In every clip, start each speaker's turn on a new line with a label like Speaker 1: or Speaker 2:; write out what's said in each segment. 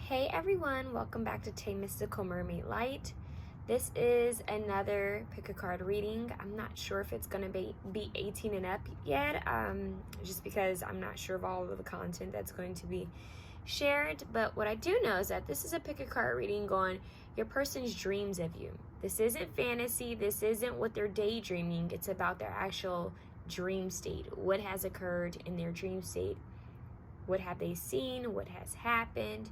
Speaker 1: Hey everyone, welcome back to TayMysticalMermaidLight. This is another pick a card reading. I'm not sure if it's gonna be 18 and up yet, just because I'm not sure of all of the content that's going to be shared. But what I do know is that this is a pick a card reading on your person's dreams of you. This isn't fantasy. This isn't what they're daydreaming. It's about their actual dream state. What has occurred in their dream state? What have they seen? What has happened?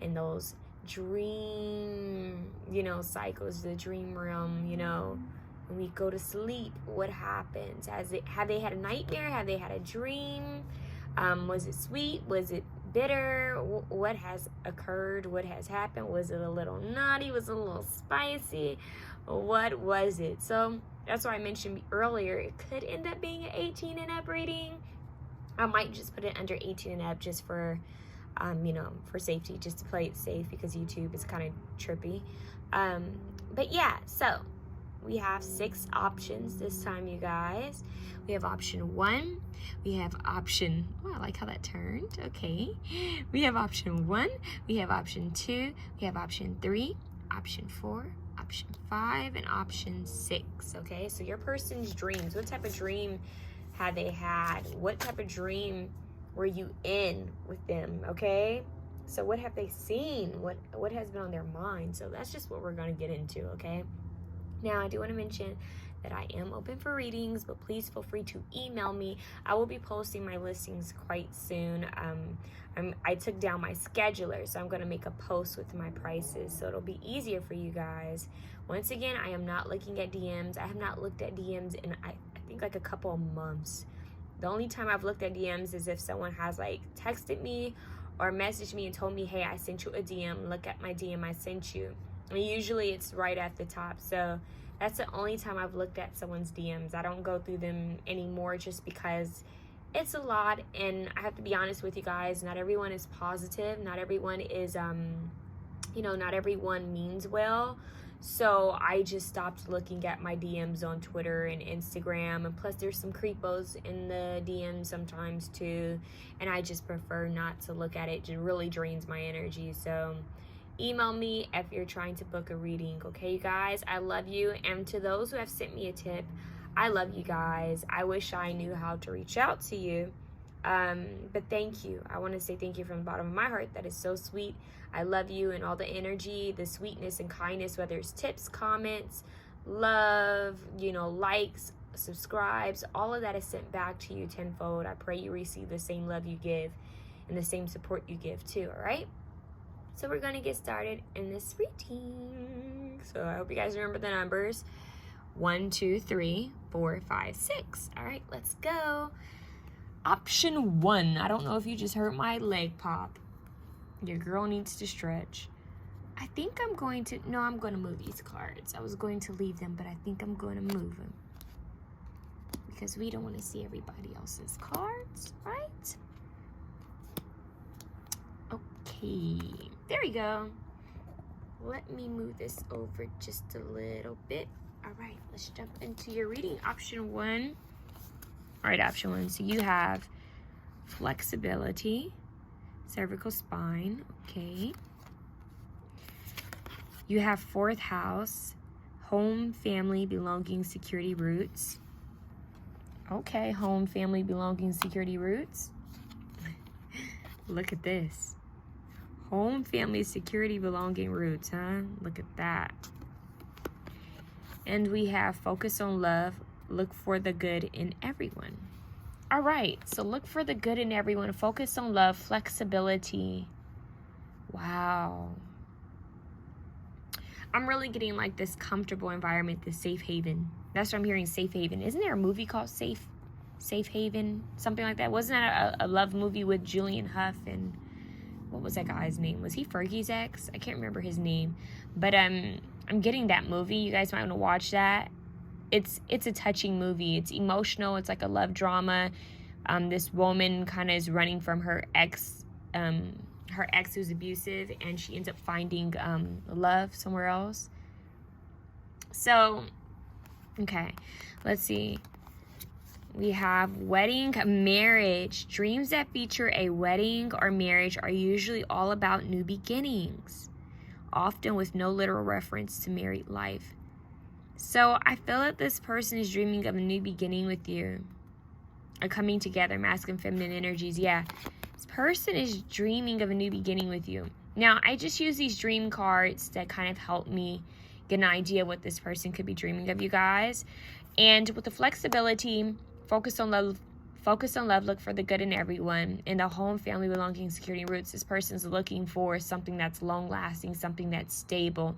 Speaker 1: And those dream, cycles, the dream realm, when we go to sleep, what happens? Have they had a nightmare? Have they had a dream? Was it sweet? Was it bitter? What has occurred? What has happened? Was it a little naughty? Was it a little spicy? What was it? So that's why I mentioned earlier, it could end up being an 18 and up reading. I might just put it under 18 and up just for for safety, just to play it safe, because YouTube is kind of trippy. But yeah, so we have 6 options this time, you guys. We have option 1. We have option, oh, I like how that turned. Okay. We have option 1. We have option 2. We have option 3, option 4, option 5, and option 6. Okay, so your person's dreams. What type of dream have they had? What type of dream were you in with them? Okay, so what have they seen? What has been on their mind? So that's just what we're going to get into. Okay, now I do want to mention that I am open for readings, but please feel free to email me. I will be posting my listings quite soon. I took down my scheduler, so I'm going to make a post with my prices, so it'll be easier for you guys. Once again, I am not looking at DMs. I have not looked at DMs in I think like a couple of months. The only time I've looked at DMs is if someone has like texted me or messaged me and told me, hey, I sent you a DM, look at my DM I sent you. And usually it's right at the top. So that's the only time I've looked at someone's DMs. I don't go through them anymore just because it's a lot. And I have to be honest with you guys, not everyone is positive. Not everyone is, not everyone means well. So I just stopped looking at my DMs on Twitter and Instagram, and plus there's some creepos in the DMs sometimes too, and I just prefer not to look at it. It really drains my energy. So email me if you're trying to book a reading. Okay, you guys, I love you. And to those who have sent me a tip, I love you guys. I wish I knew how to reach out to you. But thank you. I want to say thank you from the bottom of my heart. That is so sweet. I love you, and all the energy, the sweetness and kindness, whether it's tips, comments, love, likes, subscribes, all of that is sent back to you tenfold. I pray you receive the same love you give and the same support you give too. All right, so we're gonna get started in this reading. So I hope you guys remember the numbers 1, 2, 3, 4, 5, 6. All right, let's go. Option 1. I don't know if you just heard my leg pop. Your girl needs to stretch. I think I'm going to move these cards. I was going to leave them, but I think I'm going to move them, because we don't want to see everybody else's cards, right? Okay, there we go. Let me move this over just a little bit. All right, let's jump into your reading. Option 1. All right, option 1. So you have flexibility, cervical spine. Okay. You have 4th house, home, family, belonging, security, roots. Okay, home, family, belonging, security, roots. Look at this. Home, family, security, belonging, roots, huh? Look at that. And we have focus on love, look for the good in everyone. All right, so look for the good in everyone. Focus on love, flexibility. Wow. I'm really getting like this comfortable environment, this safe haven. That's what I'm hearing, safe haven. Isn't there a movie called Safe Haven? Something like that. Wasn't that a love movie with Julian Huff and what was that guy's name? Was he Fergie's ex? I can't remember his name. But I'm getting that movie. You guys might want to watch that. It's a touching movie. It's emotional. It's like a love drama. This woman kind of is running from her ex who's abusive, and she ends up finding love somewhere else. So, okay, let's see. We have wedding, marriage. Dreams that feature a wedding or marriage are usually all about new beginnings, often with no literal reference to married life. So I feel that this person is dreaming of a new beginning with you. Or coming together, masculine, feminine energies. Yeah, this person is dreaming of a new beginning with you. Now, I just use these dream cards that kind of help me get an idea what this person could be dreaming of, you guys. And with the flexibility, focus on love, look for the good in everyone. In the home, family, belonging, security, roots, this person's looking for something that's long-lasting, something that's stable,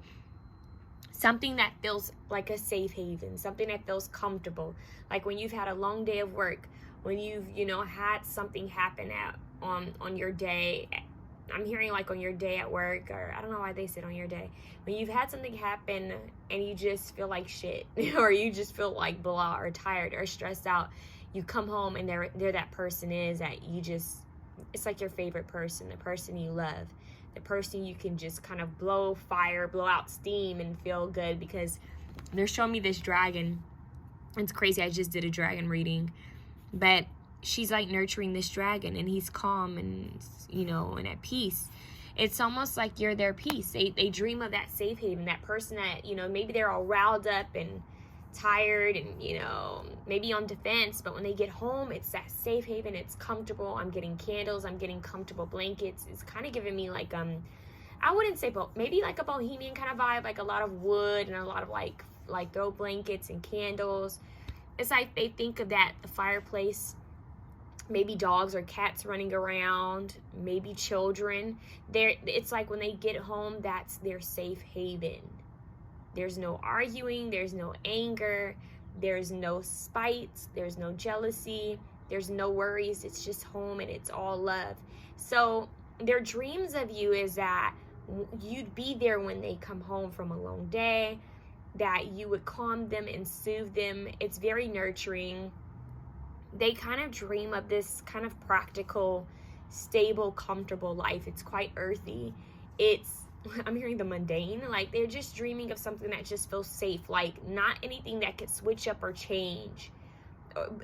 Speaker 1: something that feels like a safe haven, something that feels comfortable. Like when you've had a long day of work, when you've, had something happen on your day. I'm hearing like on your day at work, or I don't know why they said on your day. When you've had something happen and you just feel like shit, or you just feel like blah, or tired, or stressed out, you come home and there that person is that you just, it's like your favorite person, the person you love, the person you can just kind of blow out steam and feel good, because they're showing me this dragon. It's crazy, I just did a dragon reading. But she's like nurturing this dragon, and he's calm and, and at peace. It's almost like you're their peace. They dream of that safe haven, that person that, maybe they're all riled up and tired and, maybe on defense. But when they get home, it's that safe haven. It's comfortable. I'm getting candles. I'm getting comfortable blankets. It's kind of giving me like, I wouldn't say, maybe like a bohemian kind of vibe, like a lot of wood and a lot of like throw blankets and candles. It's like they think of that, the fireplace, maybe dogs or cats running around, maybe children. It's like when they get home, that's their safe haven. There's no arguing, there's no anger, there's no spite, there's no jealousy, there's no worries. It's just home and it's all love. So their dreams of you is that you'd be there when they come home from a long day, that you would calm them and soothe them. It's very nurturing. They kind of dream of this kind of practical, stable, comfortable life. It's quite earthy. I'm hearing the mundane. Like they're just dreaming of something that just feels safe. Like not anything that could switch up or change.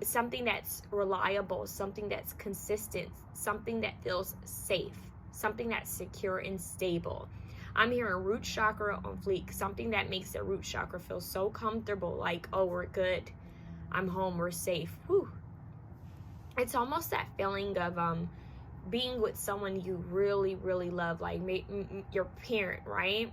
Speaker 1: Something that's reliable, something that's consistent, something that feels safe, something that's secure and stable. I'm hearing root chakra on fleek, something that makes the root chakra feel so comfortable, like, oh, we're good. I'm home, we're safe. Whew. It's almost that feeling of being with someone you really, really love, like your parent, right?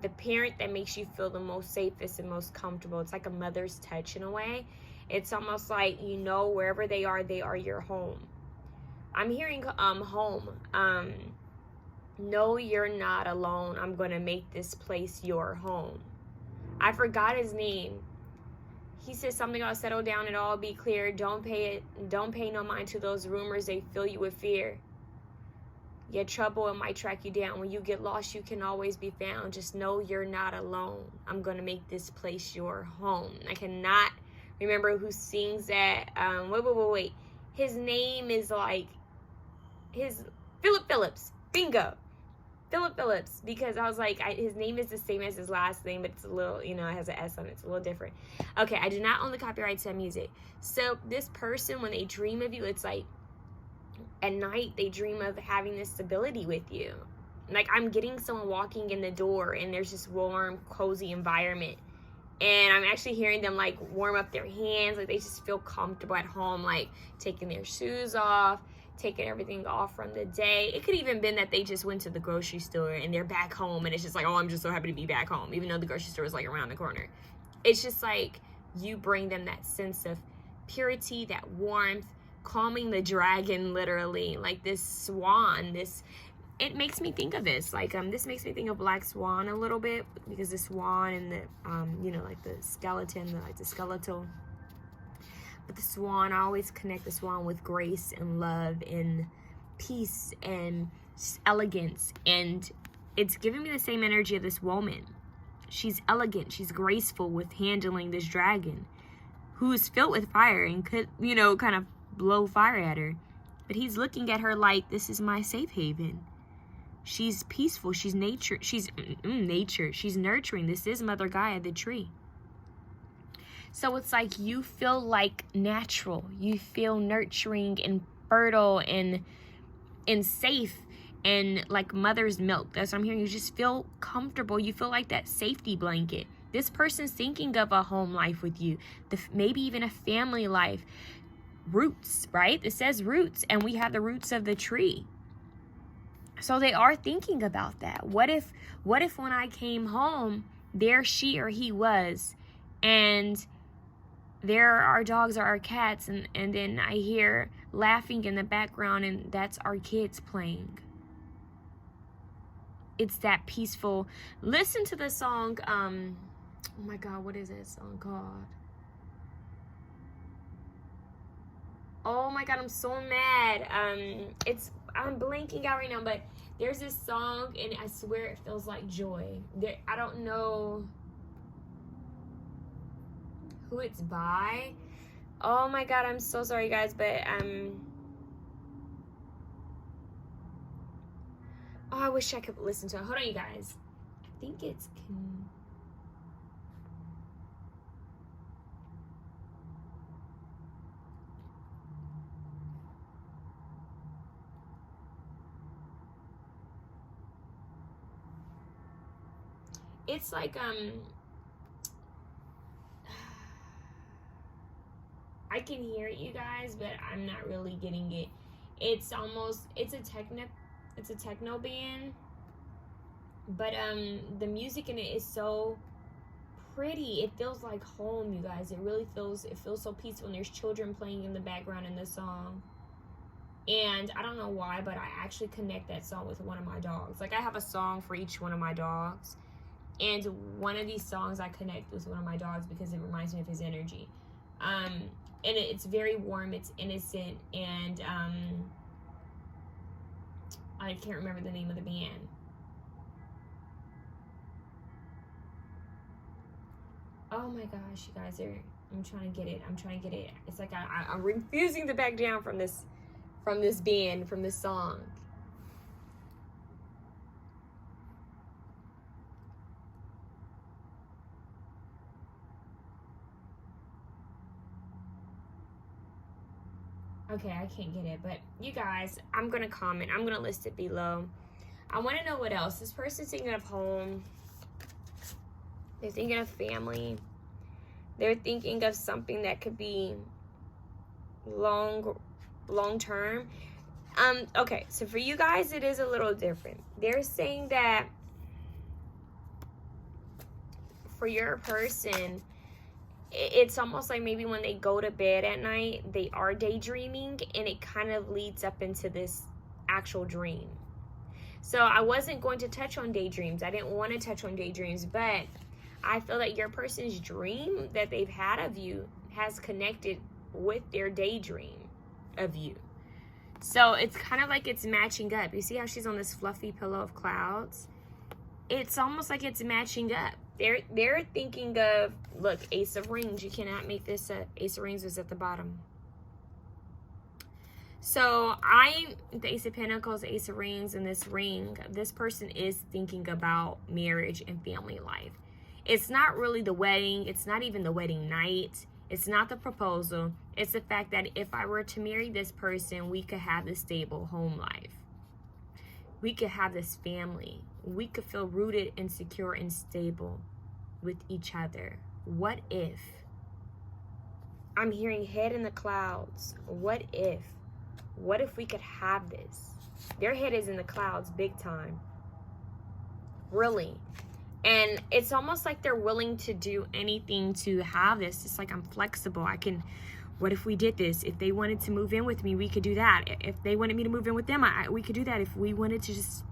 Speaker 1: The parent that makes you feel the most safest and most comfortable. It's like a mother's touch in a way. It's almost like, wherever they are your home. I'm hearing home. No, you're not alone. I'm going to make this place your home. I forgot his name. He said something about settle down and all be clear. Don't pay no mind to those rumors. They fill you with fear. Yet trouble, it might track you down. When you get lost, you can always be found. Just know you're not alone. I'm going to make this place your home. I cannot remember who sings that. Wait. His name is like Philip Phillips. Bingo. Philip Phillips, because I was like, his name is the same as his last name, but it's a little, it has an S on it. It's a little different. Okay, I do not own the copyright to that music. So this person, when they dream of you, it's like at night they dream of having this stability with you. Like I'm getting someone walking in the door and there's this warm, cozy environment. And I'm actually hearing them like warm up their hands. Like they just feel comfortable at home, like taking their shoes off, taking everything off from the day. It could even been that they just went to the grocery store and they're back home and it's just like, oh, I'm just so happy to be back home, even though the grocery store is like around the corner. It's just like you bring them that sense of purity, that warmth, calming the dragon, literally, like this swan. It makes me think of this, like this makes me think of Black Swan a little bit, because the swan and the like the skeleton, like the skeletal. But the swan, I always connect the swan with grace and love and peace and just elegance. And it's giving me the same energy of this woman. She's elegant. She's graceful with handling this dragon, who is filled with fire and could, kind of blow fire at her. But he's looking at her like, this is my safe haven. She's peaceful. She's nature. She's nature. She's nurturing. This is Mother Gaia, the tree. So it's like you feel like natural. You feel nurturing and fertile and safe and like mother's milk. That's what I'm hearing. You just feel comfortable. You feel like that safety blanket. This person's thinking of a home life with you, maybe even a family life. Roots, right? It says roots, and we have the roots of the tree. So they are thinking about that. What if when I came home, there she or he was, and there are our dogs or our cats, and then I hear laughing in the background, and that's our kids playing. It's that peaceful. Listen to the song, oh my God, what is that song called? Oh my God, I'm so mad. I'm blanking out right now, but there's this song, and I swear it feels like joy. I don't know who it's by. Oh my God, I'm so sorry, guys, but oh, I wish I could listen to it. Hold on, you guys. I think it's it's like I can hear it, you guys, but I'm not really getting it. It's a techno band, but the music in it is so pretty. It feels like home, you guys. It feels so peaceful, and there's children playing in the background in the song. And I don't know why, but I actually connect that song with one of my dogs. Like, I have a song for each one of my dogs, and one of these songs I connect with one of my dogs because it reminds me of his energy. And it's very warm, it's innocent, and I can't remember the name of the band. Oh my gosh, you guys, I'm trying to get it. It's like I'm refusing to back down from this band, from this song. Okay, I can't get it, but you guys, I'm gonna comment. I'm gonna list it below. I want to know what else. This person's thinking of home. They're thinking of family. They're thinking of something that could be long term. Okay, so for you guys, it is a little different. They're saying that for your person, it's almost like maybe when they go to bed at night, they are daydreaming, and it kind of leads up into this actual dream. So I wasn't going to touch on daydreams. I didn't want to touch on daydreams, but I feel that your person's dream that they've had of you has connected with their daydream of you. So it's kind of like it's matching up. You see how she's on this fluffy pillow of clouds? It's almost like it's matching up. They're thinking of, look, Ace of Rings. You cannot make this Ace of Rings is at the bottom. So the Ace of Pentacles, Ace of Rings, and this ring, this person is thinking about marriage and family life. It's not really the wedding. It's not even the wedding night. It's not the proposal. It's the fact that if I were to marry this person, we could have this stable home life. We could have this family. We could feel rooted and secure and stable with each other. What if? I'm hearing head in the clouds. What if? What if we could have this? Their head is in the clouds big time. Really. And it's almost like they're willing to do anything to have this. It's like, I'm flexible. What if we did this? If they wanted to move in with me, we could do that. If they wanted me to move in with them, we could do that. If we wanted to just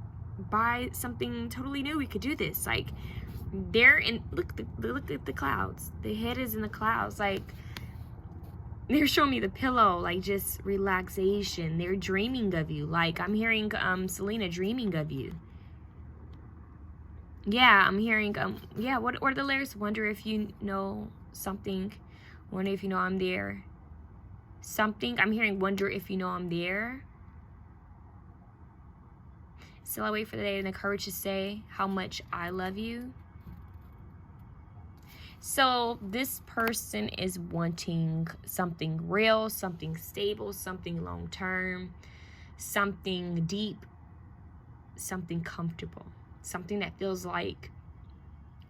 Speaker 1: buy something totally new, we could do this. Like, they're in, look at the clouds. The head is in the clouds. Like, they're showing me the pillow, like just relaxation. They're dreaming of you. Like, I'm hearing Selena dreaming of you. Yeah, I'm hearing, yeah, what are the lyrics? Wonder if you know something. Wonder if you know I'm there. Something. I'm hearing wonder if you know I'm there. Still I wait for the day and the courage to say how much I love you. So this person is wanting something real, something stable, something long-term, something deep, something comfortable, something that feels like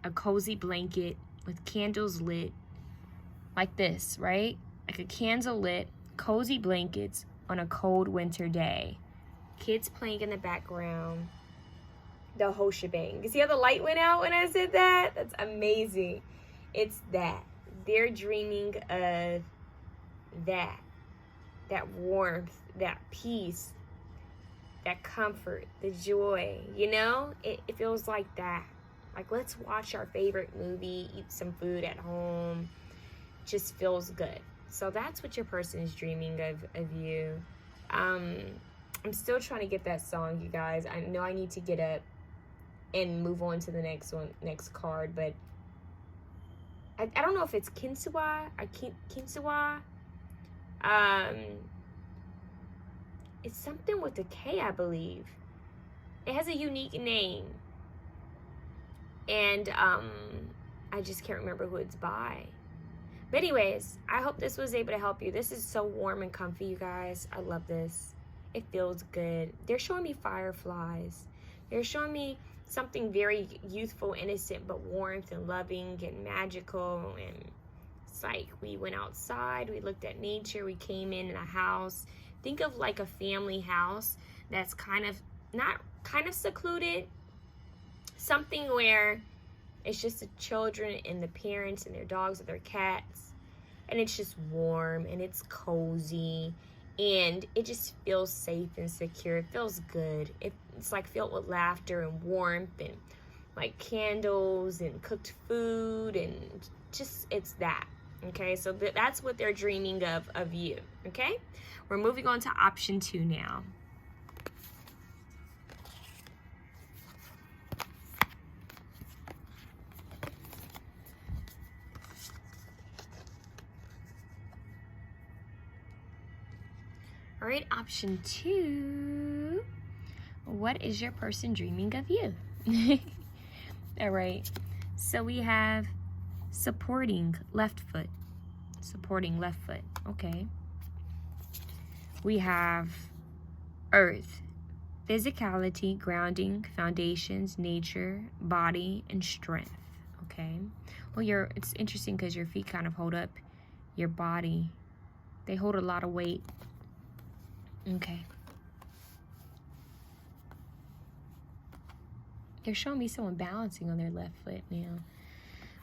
Speaker 1: a cozy blanket with candles lit, like this, right? Like a candle lit, cozy blankets on a cold winter day. Kids playing in the background. The whole shebang. You see how the light went out when I said that? That's amazing. It's that. They're dreaming of that. That warmth, that peace, that comfort, the joy. You know? It feels like that. Like, let's watch our favorite movie, eat some food at home. Just feels good. So that's what your person is dreaming of you. I'm still trying to get that song, you guys. I know I need to get up and move on to the next card, but I don't know if it's Kinsuwa or Kinsuwa. It's something with a K, I believe. It has a unique name, and I just can't remember who it's by. But anyways, I hope this was able to help you. This is so warm and comfy, you guys. I love this. It feels good. They're showing me fireflies. They're showing me something very youthful, innocent, but warmth and loving and magical. And it's like we went outside, we looked at nature, we came in a house. Think of like a family house that's kind of secluded. Something where it's just the children and the parents and their dogs and their cats. And it's just warm and it's cozy. And it just feels safe and secure. It feels good. It's like filled with laughter and warmth and like candles and cooked food and just, it's that. Okay, so that's what they're dreaming of you. Okay, we're moving on to option 2 now. All right, option 2. What is your person dreaming of you? All right, so we have supporting left foot. Supporting left foot, okay. We have earth, physicality, grounding, foundations, nature, body, and strength, okay. Well, it's interesting because your feet kind of hold up your body. They hold a lot of weight. Okay. They're showing me someone balancing on their left foot now.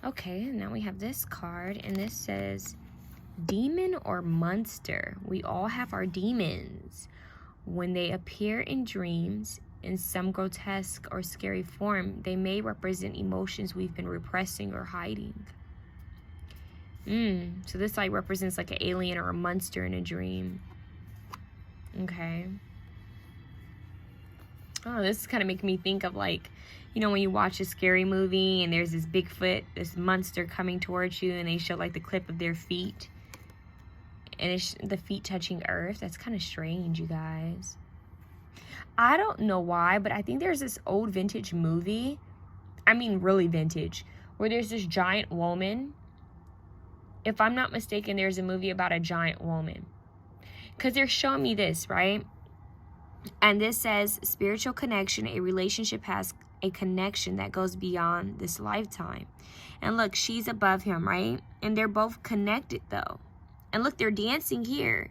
Speaker 1: Okay, now we have this card, and this says, demon or monster. We all have our demons. When they appear in dreams in some grotesque or scary form, they may represent emotions we've been repressing or hiding. So this like represents like an alien or a monster in a dream. Okay. Oh, this is kind of making me think of like, you know, when you watch a scary movie and there's this Bigfoot, this monster coming towards you, and they show like the clip of their feet. And it's the feet touching earth. That's kind of strange, you guys. I don't know why, but I think there's this old vintage movie. I mean, really vintage. Where there's this giant woman. If I'm not mistaken, there's a movie about a giant woman. Because they're showing me this, right? And this says, spiritual connection. A relationship has a connection that goes beyond this lifetime. And look, she's above him, right? And they're both connected, though. And look, they're dancing here.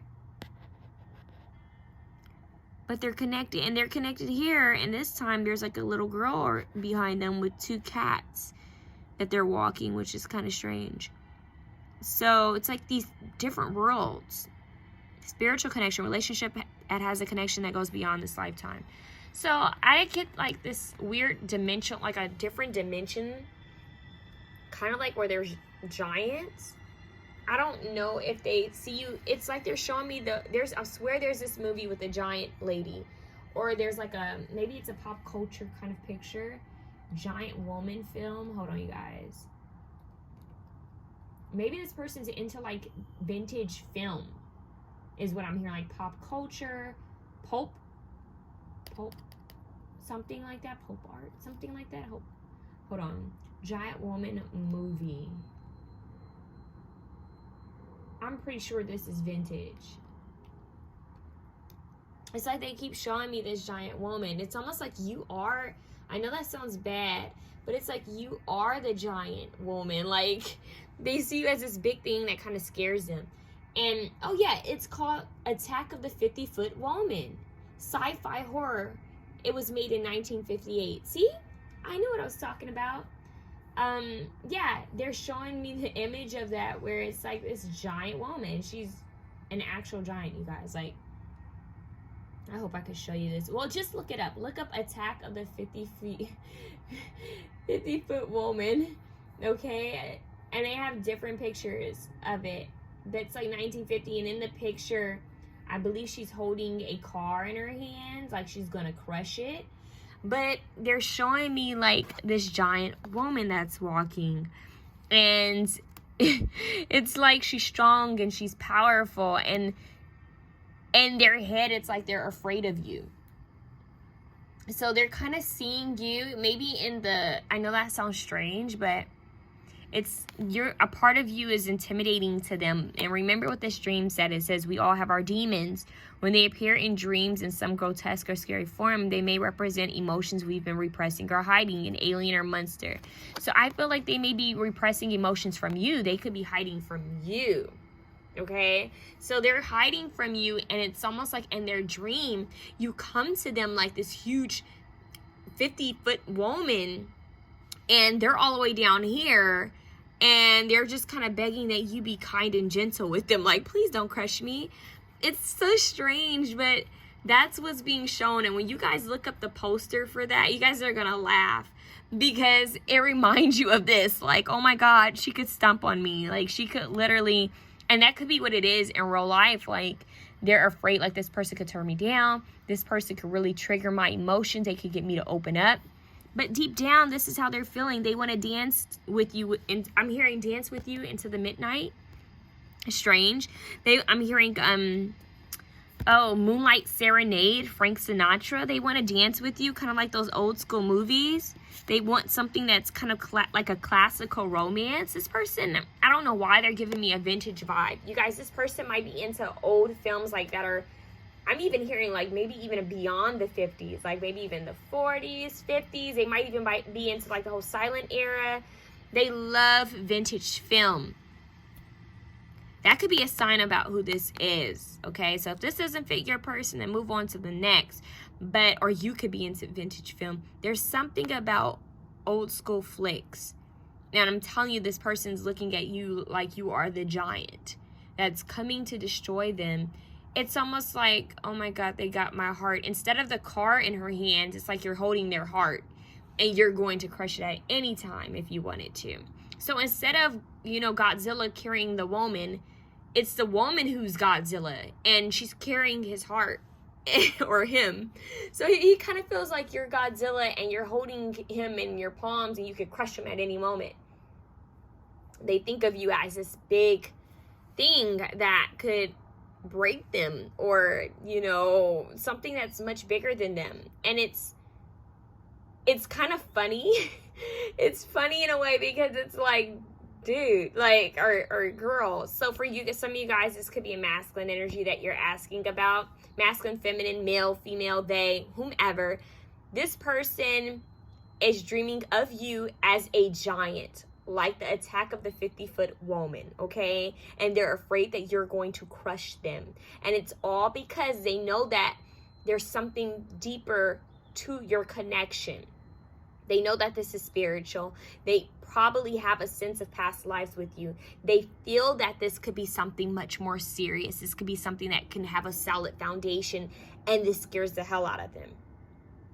Speaker 1: But they're connected. And they're connected here. And this time, there's like a little girl behind them with 2 cats that they're walking, which is kind of strange. So it's like these different worlds. Spiritual connection, relationship that has a connection that goes beyond this lifetime. So I get like this weird dimension, like a different dimension, kind of like where there's giants. I don't know if they see you. It's like they're showing me I swear there's this movie with a giant lady, or there's like maybe it's a pop culture kind of picture, giant woman film. Hold on, you guys. Maybe this person's into like vintage film. Is what I'm hearing, like pop culture, pulp, something like that, pulp art, something like that. Hold on, giant woman movie. I'm pretty sure this is vintage. It's like they keep showing me this giant woman. It's almost like you are, I know that sounds bad, but it's like you are the giant woman. Like, they see you as this big thing that kind of scares them. And, oh yeah, it's called Attack of the 50-Foot Woman. Sci-fi horror. It was made in 1958. See? I knew what I was talking about. Yeah, they're showing me the image of that where it's like this giant woman. She's an actual giant, you guys. Like, I hope I could show you this. Well, just look it up. Look up Attack of the 50-Foot Woman. Okay? And they have different pictures of it. That's like 1950. And in the picture, I believe she's holding a car in her hands. Like she's going to crush it. But they're showing me like this giant woman that's walking. And it's like she's strong and she's powerful. And in their head, it's like they're afraid of you. So they're kind of seeing you, maybe in the, I know that sounds strange, but it's, a part of you is intimidating to them. And remember what this dream said. It says, we all have our demons. When they appear in dreams in some grotesque or scary form, they may represent emotions we've been repressing or hiding, an alien or monster. So I feel like they may be repressing emotions from you. They could be hiding from you. Okay, so they're hiding from you, and it's almost like in their dream, you come to them like this huge 50-foot woman, and they're all the way down here, and they're just kind of begging that you be kind and gentle with them. Like, please don't crush me. It's so strange, but that's what's being shown. And when you guys look up the poster for that, you guys are going to laugh because it reminds you of this. Like, oh my God, she could stomp on me. Like, she could literally... And that could be what it is in real life. Like, they're afraid, like, this person could turn me down. This person could really trigger my emotions. They could get me to open up. But deep down, this is how they're feeling. They want to dance with you. And I'm hearing dance with you into the midnight. Strange. I'm hearing, Moonlight Serenade, Frank Sinatra. They want to dance with you, kind of like those old school movies. They want something that's kind of like a classical romance. This person, I don't know why they're giving me a vintage vibe. You guys, this person might be into old films like that are, I'm even hearing like maybe even beyond the 50s, like maybe even the 40s, 50s. They might even be into like the whole silent era. They love vintage film. That could be a sign about who this is, okay? So if this doesn't fit your person, then move on to the next. But, or you could be into vintage film. There's something about old school flicks. And I'm telling you, this person's looking at you like you are the giant that's coming to destroy them. It's almost like, oh my God, they got my heart. Instead of the car in her hands, it's like you're holding their heart. And you're going to crush it at any time if you wanted to. So instead of, Godzilla carrying the woman, it's the woman who's Godzilla. And she's carrying his heart. Or him. So he kind of feels like you're Godzilla and you're holding him in your palms and you could crush him at any moment. They think of you as this big thing that could break them or, something that's much bigger than them. And it's kind of funny. It's funny in a way because it's like, dude, like, or girl. So for you, some of you guys, this could be a masculine energy that you're asking about. Masculine, feminine, male, female, they, whomever. This person is dreaming of you as a giant, like the Attack of the 50-Foot Woman, okay? And they're afraid that you're going to crush them. And it's all because they know that there's something deeper to your connection. They know that this is spiritual. They probably have a sense of past lives with you. They feel that this could be something much more serious. This could be something that can have a solid foundation, and this scares the hell out of them.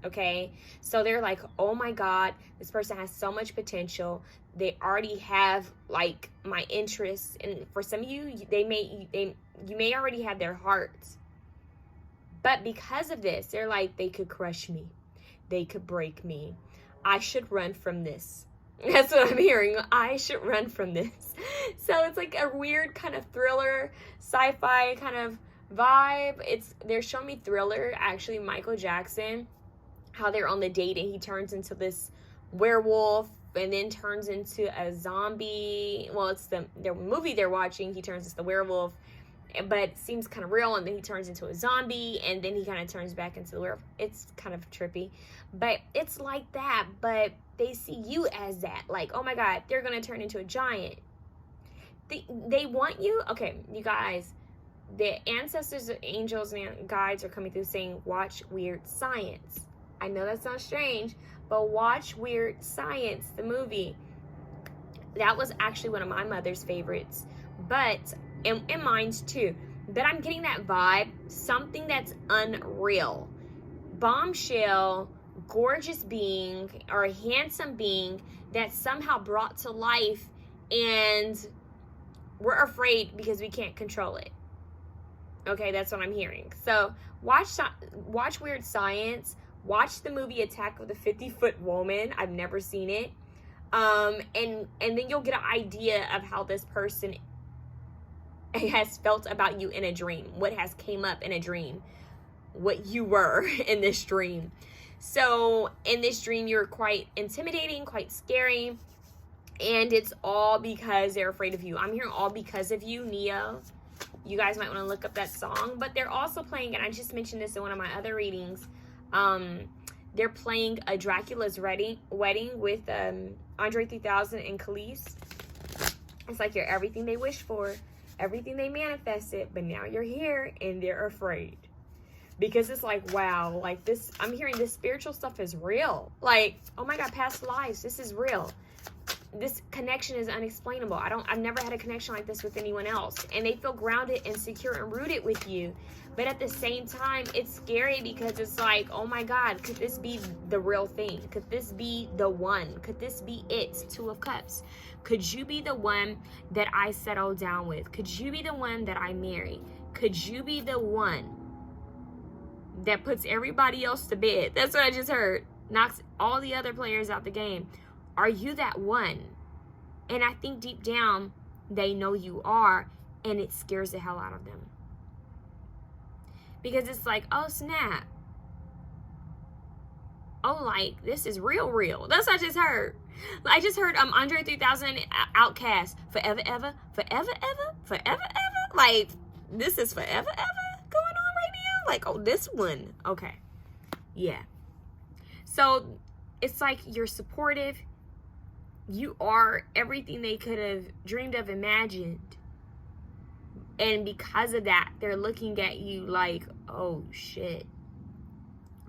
Speaker 1: Okay? So they're like, oh my God, this person has so much potential. They already have like my interests. And for some of you, you may already have their hearts. But because of this, they're like, they could crush me. They could break me. I should run from this. That's what I'm hearing. I should run from this. So it's like a weird kind of thriller, sci-fi kind of vibe. They're showing me Thriller, actually, Michael Jackson, how they're on the date and he turns into this werewolf and then turns into a zombie. Well, it's the movie they're watching. He turns into the werewolf, but it seems kind of real, and then he turns into a zombie, and then he kind of turns back into the werewolf. It's kind of trippy, but it's like that, but they see you as that. Like, oh my God, they're going to turn into a giant. They want you. Okay, you guys, the ancestors, angels, and guides are coming through saying, watch Weird Science. I know that sounds strange, but watch Weird Science, the movie. That was actually one of my mother's favorites, but and mine's too. But I'm getting that vibe, something that's unreal. Bombshell, gorgeous being, or a handsome being that's somehow brought to life, and we're afraid because we can't control it. Okay, that's what I'm hearing. So watch Weird Science. Watch the movie Attack of the 50-Foot Woman. I've never seen it. And then you'll get an idea of how this person has felt about you in a dream. What has came up in a dream. What you were in this dream. So in this dream, you're quite intimidating, quite scary. And it's all because they're afraid of you. I'm hearing all because of you, Neo. You guys might want to look up that song. But they're also playing, and I just mentioned this in one of my other readings, they're playing a Dracula's Wedding with Andre 3000 and Khalees. It's like you're everything they wished for, everything they manifested, but now you're here and they're afraid. Because it's like, wow, like this, I'm hearing this spiritual stuff is real. Like, oh my God, past lives, this is real. This connection is unexplainable. I've never had a connection like this with anyone else. And they feel grounded and secure and rooted with you. But at the same time, it's scary because it's like, oh my God, could this be the real thing? Could this be the one? Could this be it? Two of Cups. Could you be the one that I settle down with? Could you be the one that I marry? Could you be the one that puts everybody else to bed? That's what I just heard. Knocks all the other players out the game. Are you that one? And I think deep down, they know you are, and it scares the hell out of them. Because it's like, oh snap. Oh, like, this is real. That's what I just heard. I just heard Andre 3000 Outcast. Forever, ever. Like, this is forever, ever going on right now? Like, oh, this one. Okay. Yeah. So, it's like you're supportive. You are everything they could have dreamed of, imagined. And because of that, they're looking at you like, oh shit.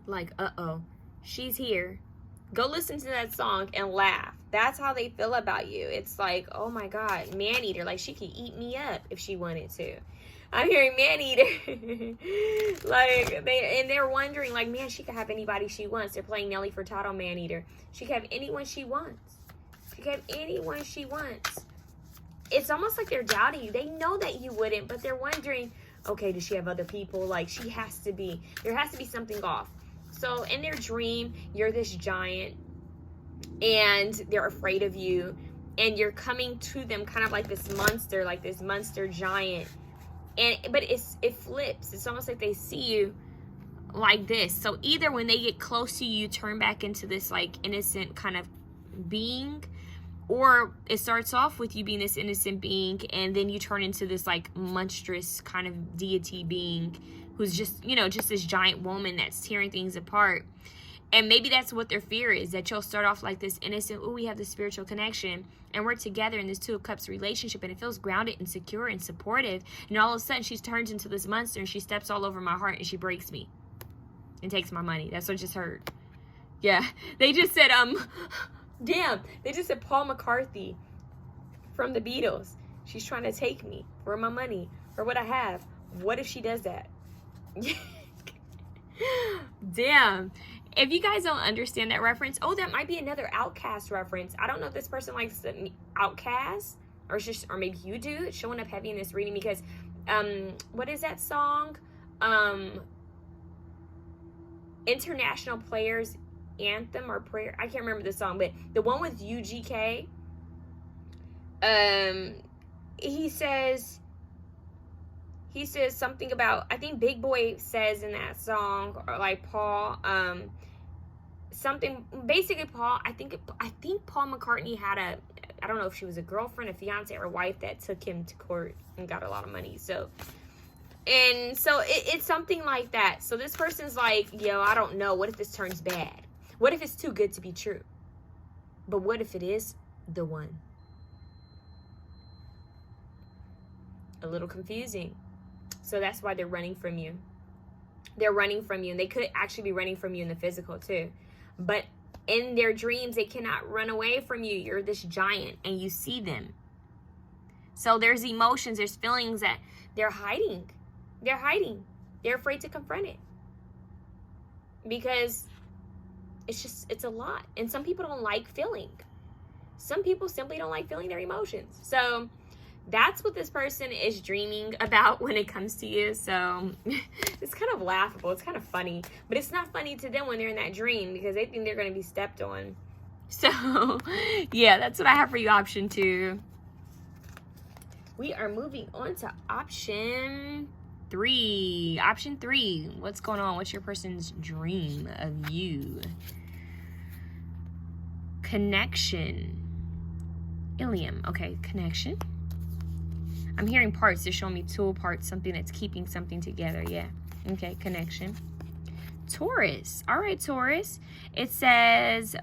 Speaker 1: Like, uh-oh, she's here. Go listen to that song and laugh. That's how they feel about you. It's like, oh my God, man-eater. Like, she could eat me up if she wanted to. I'm hearing man-eater. Like, they're wondering, like, man, she could have anybody she wants. They're playing Nelly Furtado, man-eater. She could have anyone she wants. She could have anyone she wants. It's almost like they're doubting you. They know that you wouldn't, but they're wondering, okay, does she have other people? Like, there has to be something off. So in their dream, you're this giant and they're afraid of you, and you're coming to them kind of like this monster giant. But it flips. It's almost like they see you like this. So either when they get close to you, you turn back into this like innocent kind of being, or it starts off with you being this innocent being, and then you turn into this like monstrous kind of deity being who's just, you know, just this giant woman that's tearing things apart. And maybe that's what their fear is, that you'll start off like this innocent, oh, we have this spiritual connection, and we're together in this Two of Cups relationship, and it feels grounded and secure and supportive, and all of a sudden she turns into this monster, and she steps all over my heart, and she breaks me and takes my money. That's what I just heard. Yeah, they just said, damn, they just said Paul McCartney from the Beatles. She's trying to take me for my money, for what I have. What if she does that? Damn. If you guys don't understand that reference, oh, that might be another Outcast reference. I don't know if this person likes the Outcast, or maybe you do. It's showing up heavy in this reading because, what is that song? International Players Anthem or Prayer. I can't remember the song, but the one with UGK. He says something about, I think Big Boy says in that song, or like Paul, something, basically Paul, I think Paul McCartney had I don't know if she was a girlfriend, a fiance, or a wife that took him to court and got a lot of money. So it's something like that. So this person's like, yo, I don't know. What if this turns bad? What if it's too good to be true? But what if it is the one? A little confusing. So that's why they're running from you. They're running from you, and they could actually be running from you in the physical too. But in their dreams, they cannot run away from you. You're this giant, and you see them. So there's emotions, there's feelings that they're hiding. They're hiding. They're afraid to confront it. Because it's a lot. And some people don't like feeling. Some people simply don't like feeling their emotions. So that's what this person is dreaming about when it comes to you. So it's kind of laughable. It's kind of funny. But it's not funny to them when they're in that dream, because they think they're going to be stepped on. So, yeah, that's what I have for you, option 2. We are moving on to option 3. Option 3. What's going on? What's your person's dream of you? Connection. Ilium. Okay, connection. I'm hearing parts. They're showing me tool parts, something that's keeping something together. Yeah. Okay, connection. Taurus. All right, Taurus. It says,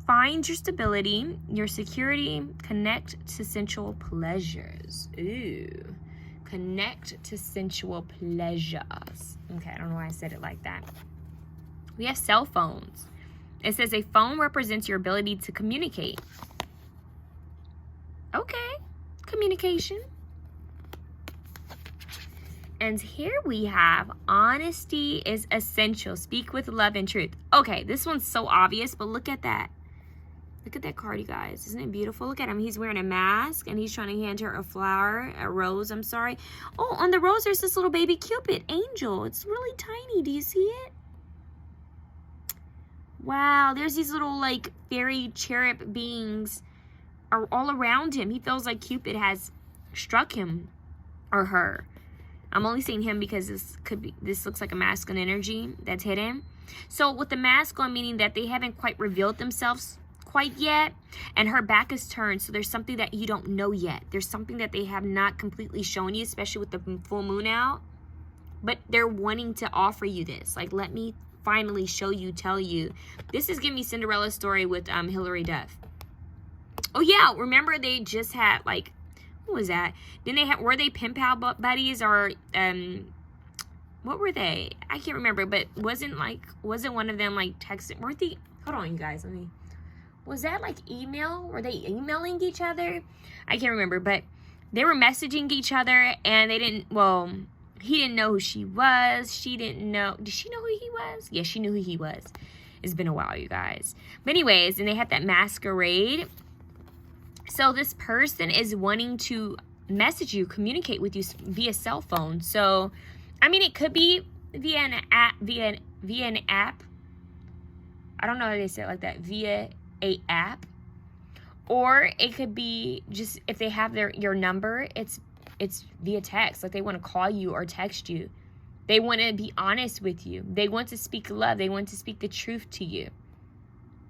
Speaker 1: find your stability, your security, connect to sensual pleasures. Ooh. Connect to sensual pleasures. Okay, I don't know why I said it like that. We have cell phones. It says a phone represents your ability to communicate. Okay. Communication. And here we have honesty is essential. Speak with love and truth. Okay, this one's so obvious, but look at that. Look at that card, you guys. Isn't it beautiful? Look at him. He's wearing a mask, and he's trying to hand her a flower, a rose, I'm sorry. Oh, on the rose, there's this little baby Cupid, angel. It's really tiny. Do you see it? Wow, there's these little, like, fairy cherub beings are all around him. He feels like Cupid has struck him or her. I'm only saying him because this looks like a masculine energy that's hidden. So with the mask on, meaning that they haven't quite revealed themselves quite yet, and her back is turned, so there's something that you don't know yet. There's something that they have not completely shown you, especially with the full moon out, but they're wanting to offer you this, like, let me finally show you, tell you. This is giving me Cinderella's story with Hilary Duff. Oh yeah, remember they just had, like, what was that? Then they had, were they pen pal buddies, or what were they? I can't remember, but wasn't one of them like texting? Weren't they? Hold on, you guys. Was that like email? Were they emailing each other? I can't remember, but they were messaging each other, and they didn't. Well, he didn't know who she was. She didn't know. Did she know who he was? Yeah, she knew who he was. It's been a while, you guys. But anyways, and they had that masquerade. So this person is wanting to message you, communicate with you via cell phone. So, I mean, it could be via an app, via an app. I don't know how they say it like that. Via a app, or it could be just if they have your number. It's via text. Like they want to call you or text you. They want to be honest with you. They want to speak love. They want to speak the truth to you.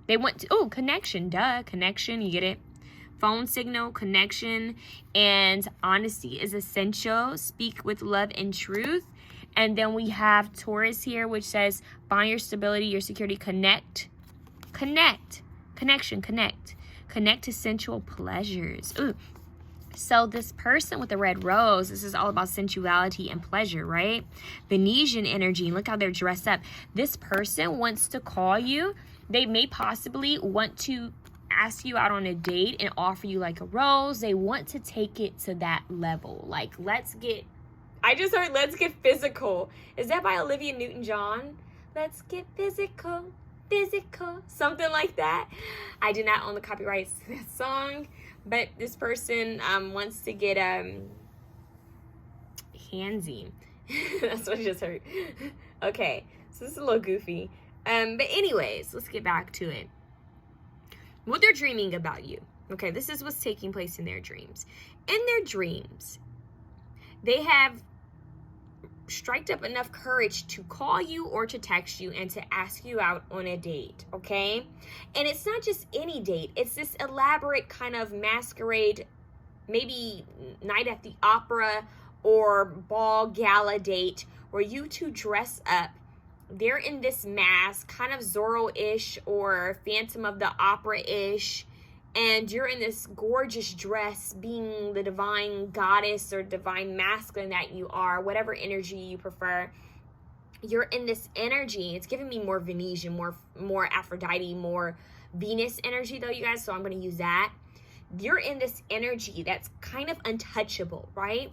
Speaker 1: They want to connection. Duh, connection. You get it. Phone signal, connection, and honesty is essential. Speak with love and truth. And then we have Taurus here, which says, find your stability, your security, connect, connection, connect to sensual pleasures. Ooh. So this person with the red rose, this is all about sensuality and pleasure, right? Venetian energy, look how they're dressed up. This person wants to call you. They may possibly want to ask you out on a date and offer you like a rose. They want to take it to that level. Like, I just heard let's get physical. Is that by Olivia Newton-John? Let's get physical, something like that. I do not own the copyrights to that song, but this person wants to get handsy. That's what I just heard. Okay, so this is a little goofy. But anyways, let's get back to it. What they're dreaming about you. Okay, this is what's taking place in their dreams. In their dreams, they have striked up enough courage to call you or to text you and to ask you out on a date, okay? And it's not just any date. It's this elaborate kind of masquerade, maybe night at the opera or ball gala date where you two dress up. They're in this mask, kind of Zorro-ish or Phantom of the Opera-ish, and you're in this gorgeous dress, being the divine goddess or divine masculine that you are, whatever energy you prefer. You're in this energy. It's giving me more Venetian, more Aphrodite, more Venus energy though, you guys, so I'm going to use that. You're in this energy that's kind of untouchable, right?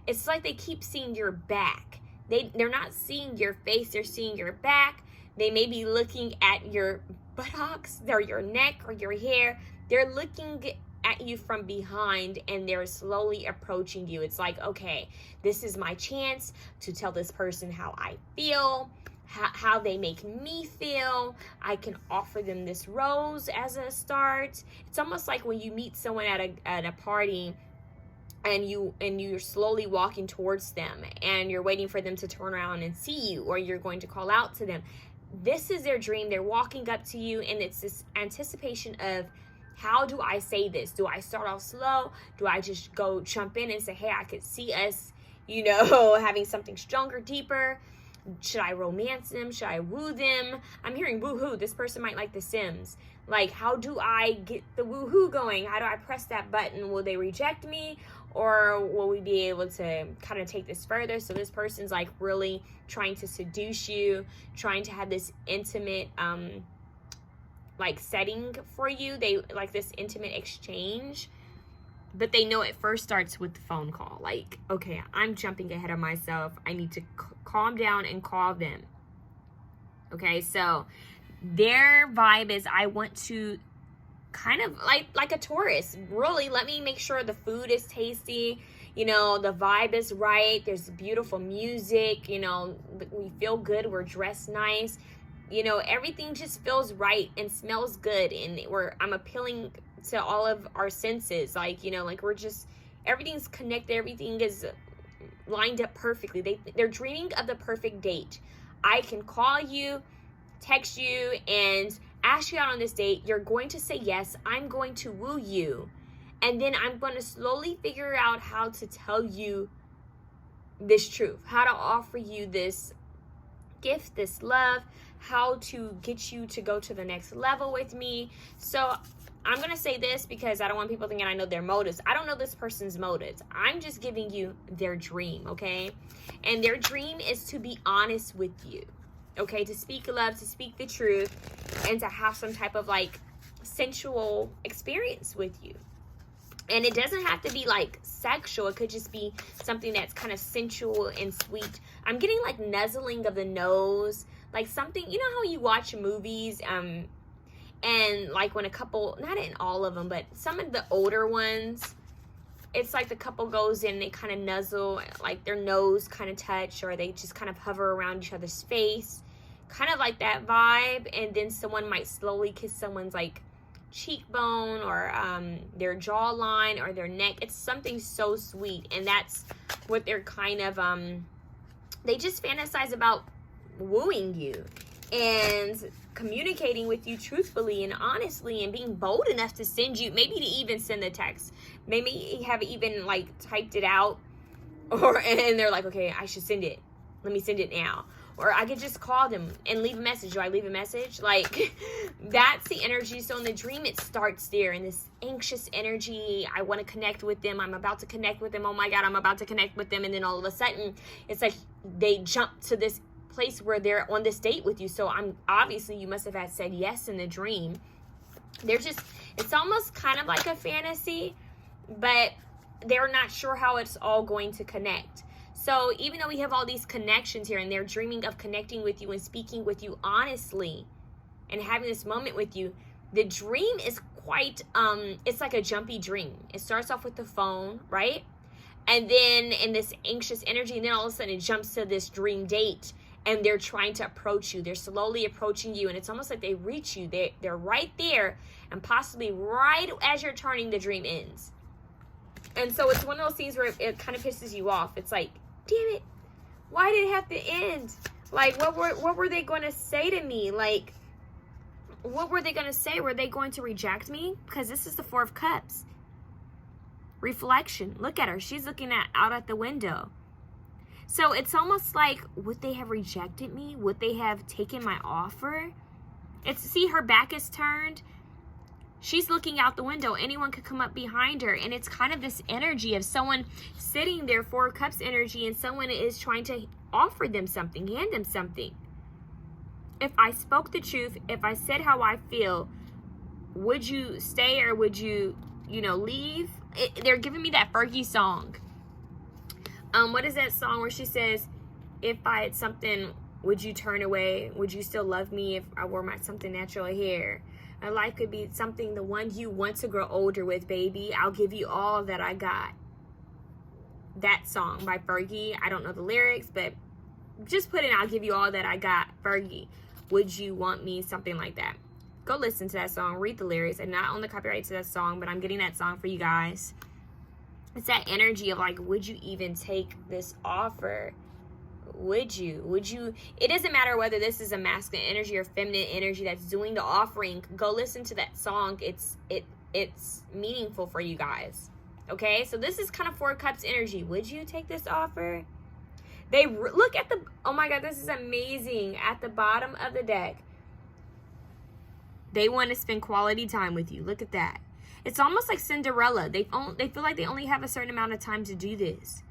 Speaker 1: It's like they keep seeing your back. They're not seeing your face, they're seeing your back. They may be looking at your buttocks, or your neck, or your hair. They're looking at you from behind and they're slowly approaching you. It's like, okay, this is my chance to tell this person how I feel, how they make me feel. I can offer them this rose as a start. It's almost like when you meet someone at a party and you're slowly walking towards them and you're waiting for them to turn around and see you, or you're going to call out to them. This is their dream. They're walking up to you and it's this anticipation of, how do I say this? Do I start off slow? Do I just go jump in and say, hey, I could see us, having something stronger, deeper? Should I romance them? Should I woo them? I'm hearing woohoo. This person might like The Sims. Like, how do I get the woohoo going? How do I press that button? Will they reject me? Or will we be able to kind of take this further? So this person's like really trying to seduce you, trying to have this intimate, like setting for you. They like this intimate exchange, but they know it first starts with the phone call. Like, okay, I'm jumping ahead of myself. I need to calm down and call them. Okay, so their vibe is, I want to kind of like a tourist, really let me make sure the food is tasty, the vibe is right, there's beautiful music, we feel good, we're dressed nice, everything just feels right and smells good, and I'm appealing to all of our senses, like we're just, everything's connected, everything is lined up perfectly. They're dreaming of the perfect date. I can call you, text you, and ask you out on this date. You're going to say yes. I'm going to woo you, and then I'm going to slowly figure out how to tell you this truth, how to offer you this gift, this love, how to get you to go to the next level with me. So I'm going to say this because I don't want people thinking I know their motives. I don't know this person's motives. I'm just giving you their dream, okay? And their dream is to be honest with you, okay? To speak love, to speak the truth, and to have some type of like sensual experience with you. And it doesn't have to be like sexual. It could just be something that's kind of sensual and sweet. I'm getting like nuzzling of the nose, like something, how you watch movies, and like when a couple, not in all of them, but some of the older ones, it's like the couple goes in, they kind of nuzzle, like their nose kind of touch, or they just kind of hover around each other's face, kind of like that vibe. And then someone might slowly kiss someone's like cheekbone, or their jawline, or their neck. It's something so sweet, and that's what they're kind of they just fantasize about, wooing you and communicating with you truthfully and honestly, and being bold enough to send you, maybe to even send the text, maybe have even like typed it out, and they're like, okay, I should send it, let me send it now. Or I could just call them and leave a message. Do I leave a message? Like, that's the energy. So in the dream, it starts there in this anxious energy. I want to connect with them. I'm about to connect with them. Oh my God, I'm about to connect with them. And then all of a sudden, it's like they jump to this place where they're on this date with you. So obviously you must have had said yes in the dream. It's almost kind of like a fantasy, but they're not sure how it's all going to connect. So even though we have all these connections here, and they're dreaming of connecting with you and speaking with you honestly and having this moment with you, the dream is quite, it's like a jumpy dream. It starts off with the phone, right? And then in this anxious energy, and then all of a sudden it jumps to this dream date, and they're trying to approach you. They're slowly approaching you, and it's almost like they reach you. They're right there, and possibly right as you're turning, the dream ends. And so it's one of those scenes where it kind of pisses you off. It's like, damn it, Why did it have to end? Like, what were they going to say to me? Like, what were they going to say? Were they going to reject me? Because this is the Four of Cups. Reflection. Look at her. She's looking out at the window. So it's almost like, would they have rejected me? Would they have taken my offer? See, her back is turned. She's looking out the window. Anyone could come up behind her. And it's kind of this energy of someone sitting there, Four of Cups energy, and someone is trying to offer them something, hand them something. If I spoke the truth, if I said how I feel, would you stay or would you, leave? They're giving me that Fergie song. What is that song where she says, if I had something, would you turn away? Would you still love me if I wore something natural hair? My life could be something, the one you want to grow older with, baby. I'll give you all that I got. That song by Fergie. I don't know the lyrics, but just put in, I'll give you all that I got, Fergie. Would you want me? Something like that. Go listen to that song. Read the lyrics. And not only copyright to that song, but I'm getting that song for you guys. It's that energy of like, would you even take this offer? Would you? It doesn't matter whether this is a masculine energy or feminine energy that's doing the offering. Go listen to that song. It's meaningful for you guys. Okay, so this is kind of Four Cups energy. Would you take this offer? Look at the, oh my God, this is amazing. At the bottom of the deck, they want to spend quality time with you. Look at that. It's almost like Cinderella. They feel like they only have a certain amount of time to do this.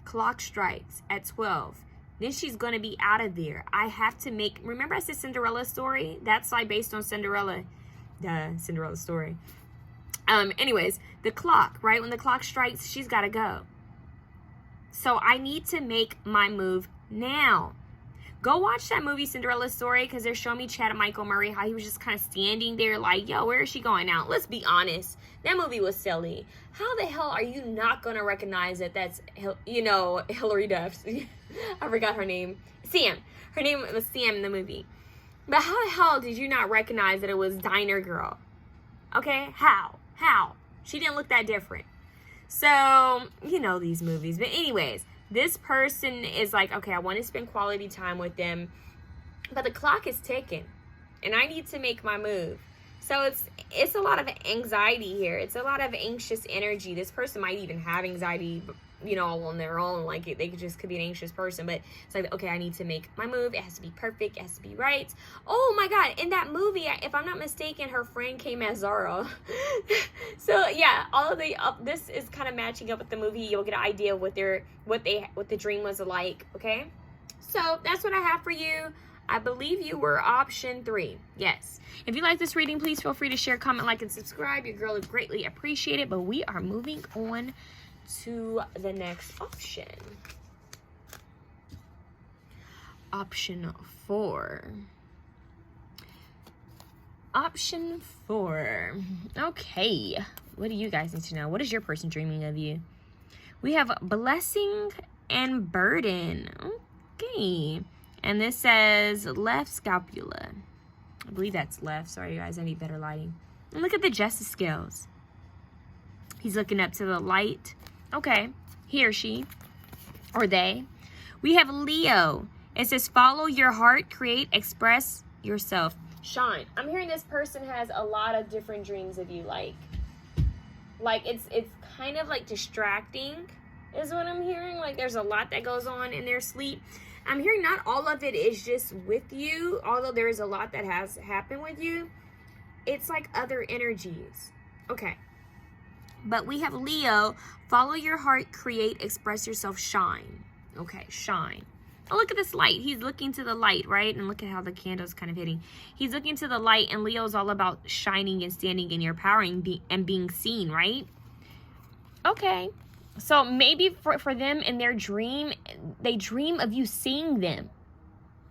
Speaker 1: Clock strikes at 12. Then she's going to be out of there. I have to make, remember I said Cinderella story? That's like based on Cinderella. Cinderella story. Anyways, the clock, right? When the clock strikes, she's got to go. So I need to make my move now. Go watch that movie Cinderella Story, because they're showing me Chad and Michael Murray, how he was just kind of standing there like, yo, where is she going now? Let's be honest. That movie was silly. How the hell are you not going to recognize that that's, Hilary Duff's? I forgot her name. Sam. Her name was Sam in the movie. But how the hell did you not recognize that it was Diner Girl? Okay? How? She didn't look that different. So, these movies. But anyways, this person is like, okay, I want to spend quality time with them, but the clock is ticking, and I need to make my move. So it's a lot of anxiety here. It's a lot of anxious energy. This person might even have anxiety, all on their own. Like they could be an anxious person, but it's like, okay, I need to make my move. It has to be perfect. It has to be right. Oh my God. In that movie, if I'm not mistaken, her friend came as Zara. So yeah, all of this is kind of matching up with the movie. You'll get an idea of what the dream was like. Okay. So that's what I have for you. I believe you were option 3. Yes. If you like this reading, please feel free to share, comment, like, and subscribe. Your girl would greatly appreciate it. But we are moving on to the next option. Option 4. Option 4. Okay. What do you guys need to know? What is your person dreaming of you? We have blessing and burden. Okay. And this says left scapula. I believe that's left. Sorry, guys. I need better lighting. And look at the justice scales. He's looking up to the light. Okay. He or she. Or they. We have Leo. It says follow your heart, create, express yourself, shine. I'm hearing this person has a lot of different dreams of you. Like it's kind of like distracting is what I'm hearing. Like there's a lot that goes on in their sleep. I'm hearing not all of it is just with you, although there is a lot that has happened with you. It's like other energies. Okay. But we have Leo, follow your heart, create, express yourself, shine. Okay, shine. Oh, look at this light. He's looking to the light, right? And look at how the candle's kind of hitting. He's looking to the light, and Leo's all about shining and standing in your power and being seen, right? Okay. So maybe for them in their dream, they dream of you seeing them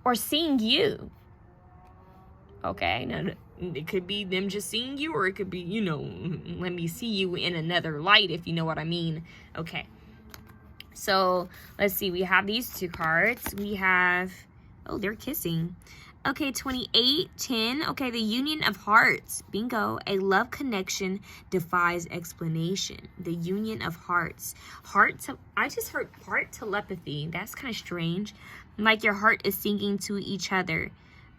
Speaker 1: or seeing you. Okay. Now, it could be them just seeing you, or it could be, let me see you in another light, if you know what I mean. Okay. So let's see. We have these 2 cards. We have, oh, they're kissing. Okay, 28, 10. Okay, the union of hearts. Bingo. A love connection defies explanation. The union of hearts. I just heard heart telepathy. That's kind of strange. Like your heart is singing to each other.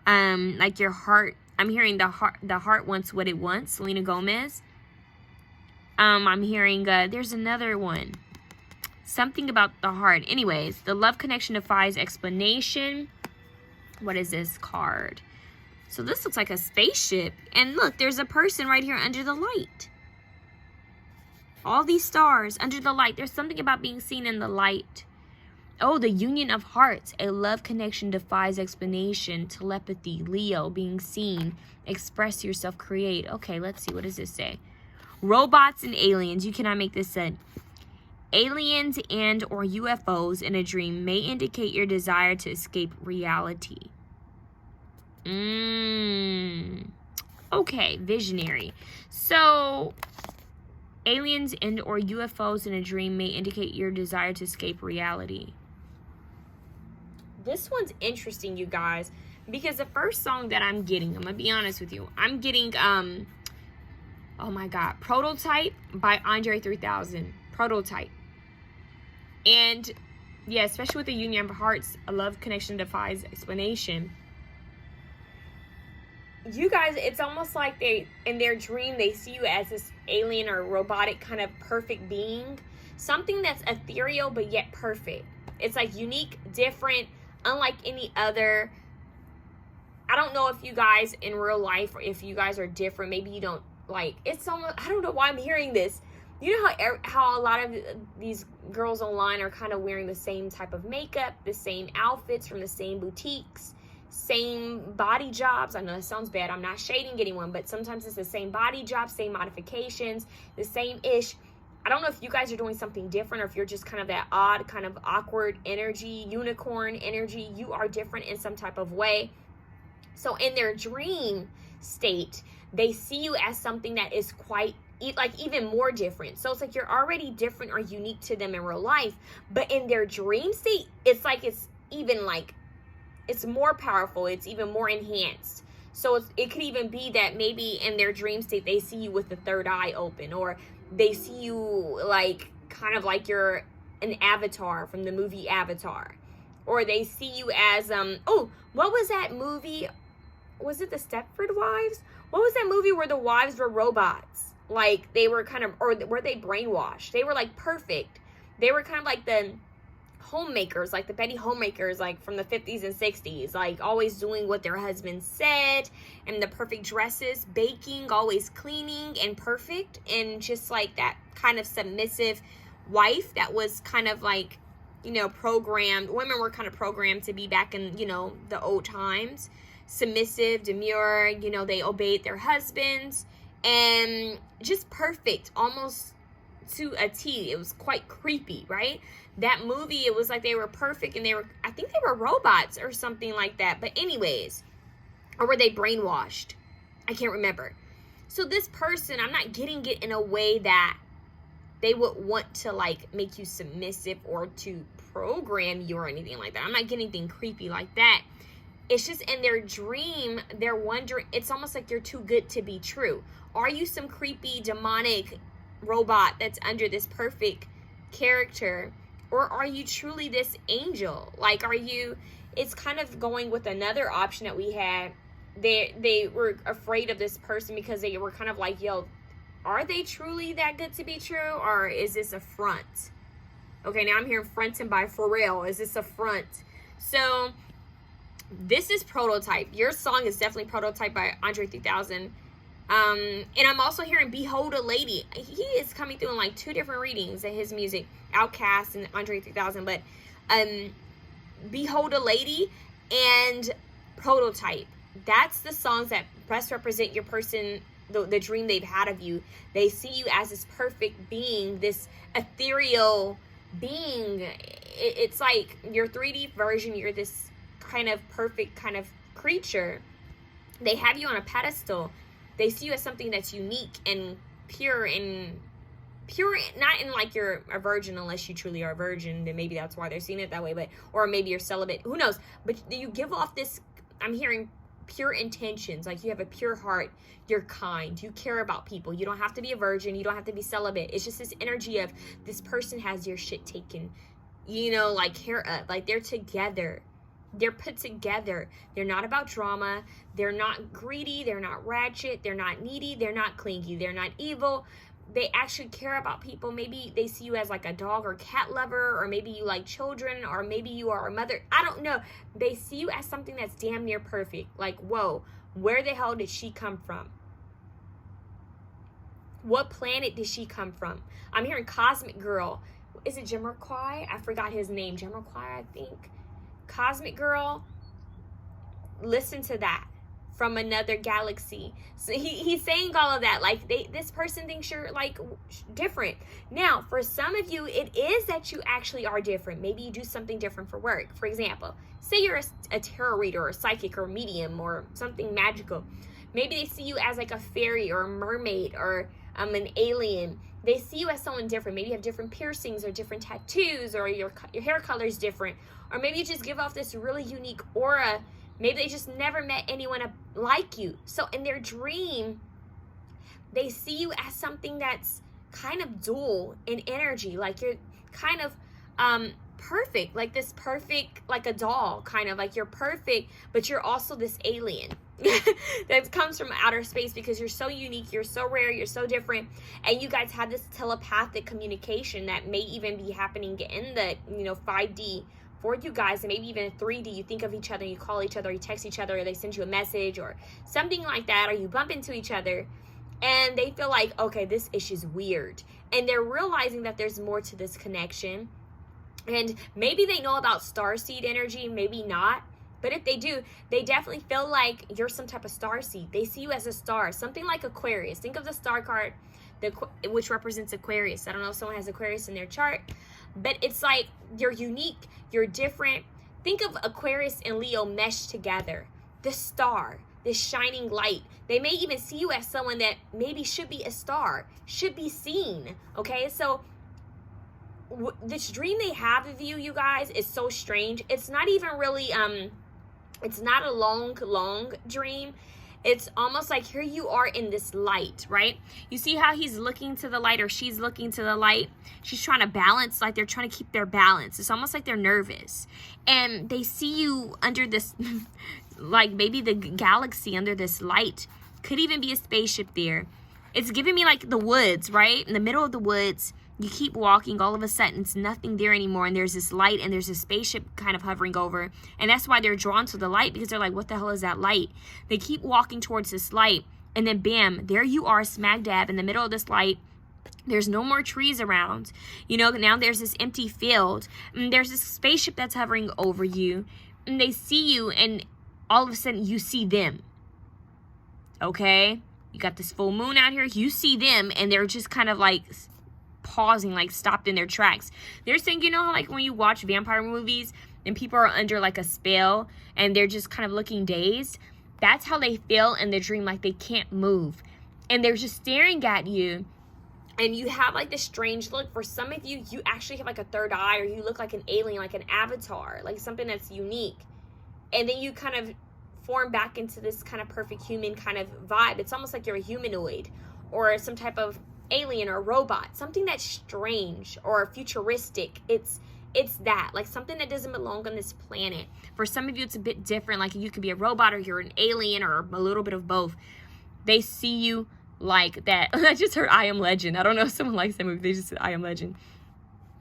Speaker 1: Like your heart, I'm hearing the heart wants what it wants. Selena Gomez. I'm hearing, there's another one. Something about the heart. Anyways, the love connection defies explanation. What is this card? So this looks like a spaceship. And look, there's a person right here under the light. All these stars under the light. There's something about being seen in the light. Oh, the union of hearts. A love connection defies explanation. Telepathy. Leo. Being seen. Express yourself. Create. Okay, let's see. What does this say? Robots and aliens. You cannot make this sense. Aliens and or UFOs in a dream may indicate your desire to escape reality. Okay, visionary. So, aliens and or UFOs in a dream may indicate your desire to escape reality. This one's interesting, you guys, because the first song that I'm getting, I'm going to be honest with you, I'm getting, oh my God, Prototype by Andre 3000. Prototype. And yeah, especially with the union of hearts, a love connection defies explanation. You guys, it's almost like in their dream, they see you as this alien or robotic kind of perfect being. Something that's ethereal, but yet perfect. It's like unique, different, unlike any other. I don't know if you guys in real life, or if you guys are different, maybe you don't like, it's almost, I don't know why I'm hearing this. You know how a lot of these girls online are kind of wearing the same type of makeup, the same outfits from the same boutiques, same body jobs. I know that sounds bad. I'm not shading anyone, but sometimes it's the same body job, same modifications, the same-ish. I don't know if you guys are doing something different or if you're just kind of that odd, kind of awkward energy, unicorn energy. You are different in some type of way. So in their dream state, they see you as something that is quite like even more different. So it's like you're already different or unique to them in real life, but in their dream state, it's like it's even like it's more powerful, it's even more enhanced. So it could even be that maybe in their dream state they see you with the third eye open, or they see you like kind of like you're an avatar from the movie Avatar, or they see you as oh, what was that movie? Was it the Stepford Wives? What was that movie where the wives were robots? Like they were kind of, or were they brainwashed? They were like perfect. They were kind of like the homemakers, like the Betty homemakers, like from the 50s and 60s, like always doing what their husband said, and the perfect dresses, baking, always cleaning and perfect, and just like that kind of submissive wife that was kind of like, you know, programmed. Women were kind of programmed to be back in, you know, the old times. Submissive, demure, you know, they obeyed their husbands. And just perfect, almost to a T. It was quite creepy, right? That movie, it was like they were perfect, and I think they were robots or something like that. But anyways, or were they brainwashed? I can't remember. So this person, I'm not getting it in a way that they would want to like make you submissive or to program you or anything like that. I'm not getting anything creepy like that. It's just in their dream, they're wondering, it's almost like you're too good to be true. Are you some creepy, demonic robot that's under this perfect character? Or are you truly this angel? Like, are you, it's kind of going with another option that we had. They were afraid of this person because they were kind of like, yo, are they truly that good to be true? Or is this a front? Okay, now I'm hearing fronting by Pharrell. Is this a front? So this is Prototype. Your song is definitely Prototype by Andre 3000. And I'm also hearing Behold a Lady. He is coming through in like 2 different readings of his music. Outkast and Andre 3000. But Behold a Lady and Prototype. That's the songs that best represent your person, the dream they've had of you. They see you as this perfect being, this ethereal being. It's like your 3D version. You're this kind of perfect kind of creature. They have you on a pedestal. They see you as something that's unique and pure, not in like you're a virgin unless you truly are a virgin, then maybe that's why they're seeing it that way, but or maybe you're celibate, who knows. But you give off this I'm hearing pure intentions, like you have a pure heart, you're kind, you care about people. You don't have to be a virgin, you don't have to be celibate. It's just this energy of this person has your shit taken, you know, like hair up, like they're together, they're put together. They're not about drama, they're not greedy, they're not ratchet, they're not needy, they're not clingy, they're not evil. They actually care about people. Maybe they see you as like a dog or cat lover, or maybe you like children, or maybe you are a mother. I don't know. They see you as something that's damn near perfect. Like, whoa, where the hell did she come from? What planet did she come from? I'm hearing Cosmic Girl. Is it Jamiroquai? I forgot his name. Jamiroquai, I think. Cosmic Girl. Listen to that. From another galaxy. So he's saying all of that, like this person thinks you're like different. Now for some of you, it is that you actually are different. Maybe you do something different for work. For example, say you're a tarot reader or a psychic or a medium or something magical. Maybe they see you as like a fairy or a mermaid or an alien. They see you as someone different. Maybe you have different piercings or different tattoos, or your hair color is different, or maybe you just give off this really unique aura. Maybe they just never met anyone like you. So in their dream, they see you as something that's kind of dual in energy. Like you're kind of perfect, like this perfect, like a doll, kind of like you're perfect, but you're also this alien that comes from outer space because you're so unique, you're so rare, you're so different. And you guys have this telepathic communication that may even be happening in the, 5D for you guys, and maybe even 3D. You think of each other, you call each other, you text each other, or they send you a message or something like that, or you bump into each other and they feel like, okay, this issue's weird, and they're realizing that there's more to this connection. And maybe they know about starseed energy, maybe not, but if they do, they definitely feel like you're some type of starseed. They see you as a star, something like Aquarius. Think of the star card, which represents Aquarius. I don't know if someone has Aquarius in their chart, but it's like you're unique, you're different. Think of Aquarius and Leo meshed together. This star, this shining light. They may even see you as someone that maybe should be a star, should be seen. Okay, so this dream they have of you, you guys, is so strange. It's not even really, it's not a long dream. It's almost like here you are in this light, right? You see how he's looking to the light, or she's looking to the light? She's trying to balance, like they're trying to keep their balance. It's almost like they're nervous. And they see you under this, like maybe the galaxy under this light. Could even be a spaceship there. It's giving me like the woods, right? In the middle of the woods. You keep walking, all of a sudden it's nothing there anymore, and there's this light and there's a spaceship kind of hovering over, and that's why they're drawn to the light, because they're like, what the hell is that light? They keep walking towards this light, and then bam, there you are smack dab in the middle of this light. There's no more trees around, now there's this empty field, and there's this spaceship that's hovering over you, and they see you, and all of a sudden you see them. Okay, you got this full moon out here, you see them, and they're just kind of like pausing, like stopped in their tracks. They're saying, like when you watch vampire movies and people are under like a spell and they're just kind of looking dazed, that's how they feel in the dream, like they can't move and they're just staring at you, and you have like this strange look. For some of you, you actually have like a third eye, or you look like an alien, like an avatar, like something that's unique, and then you kind of form back into this kind of perfect human kind of vibe. It's almost like you're a humanoid or some type of alien or robot, something that's strange or futuristic. It's that, like something that doesn't belong on this planet. For some of you, it's a bit different, like you could be a robot, or you're an alien, or a little bit of both. They see you like that. I just heard I Am Legend. I don't know if someone likes that movie. They just said I Am Legend.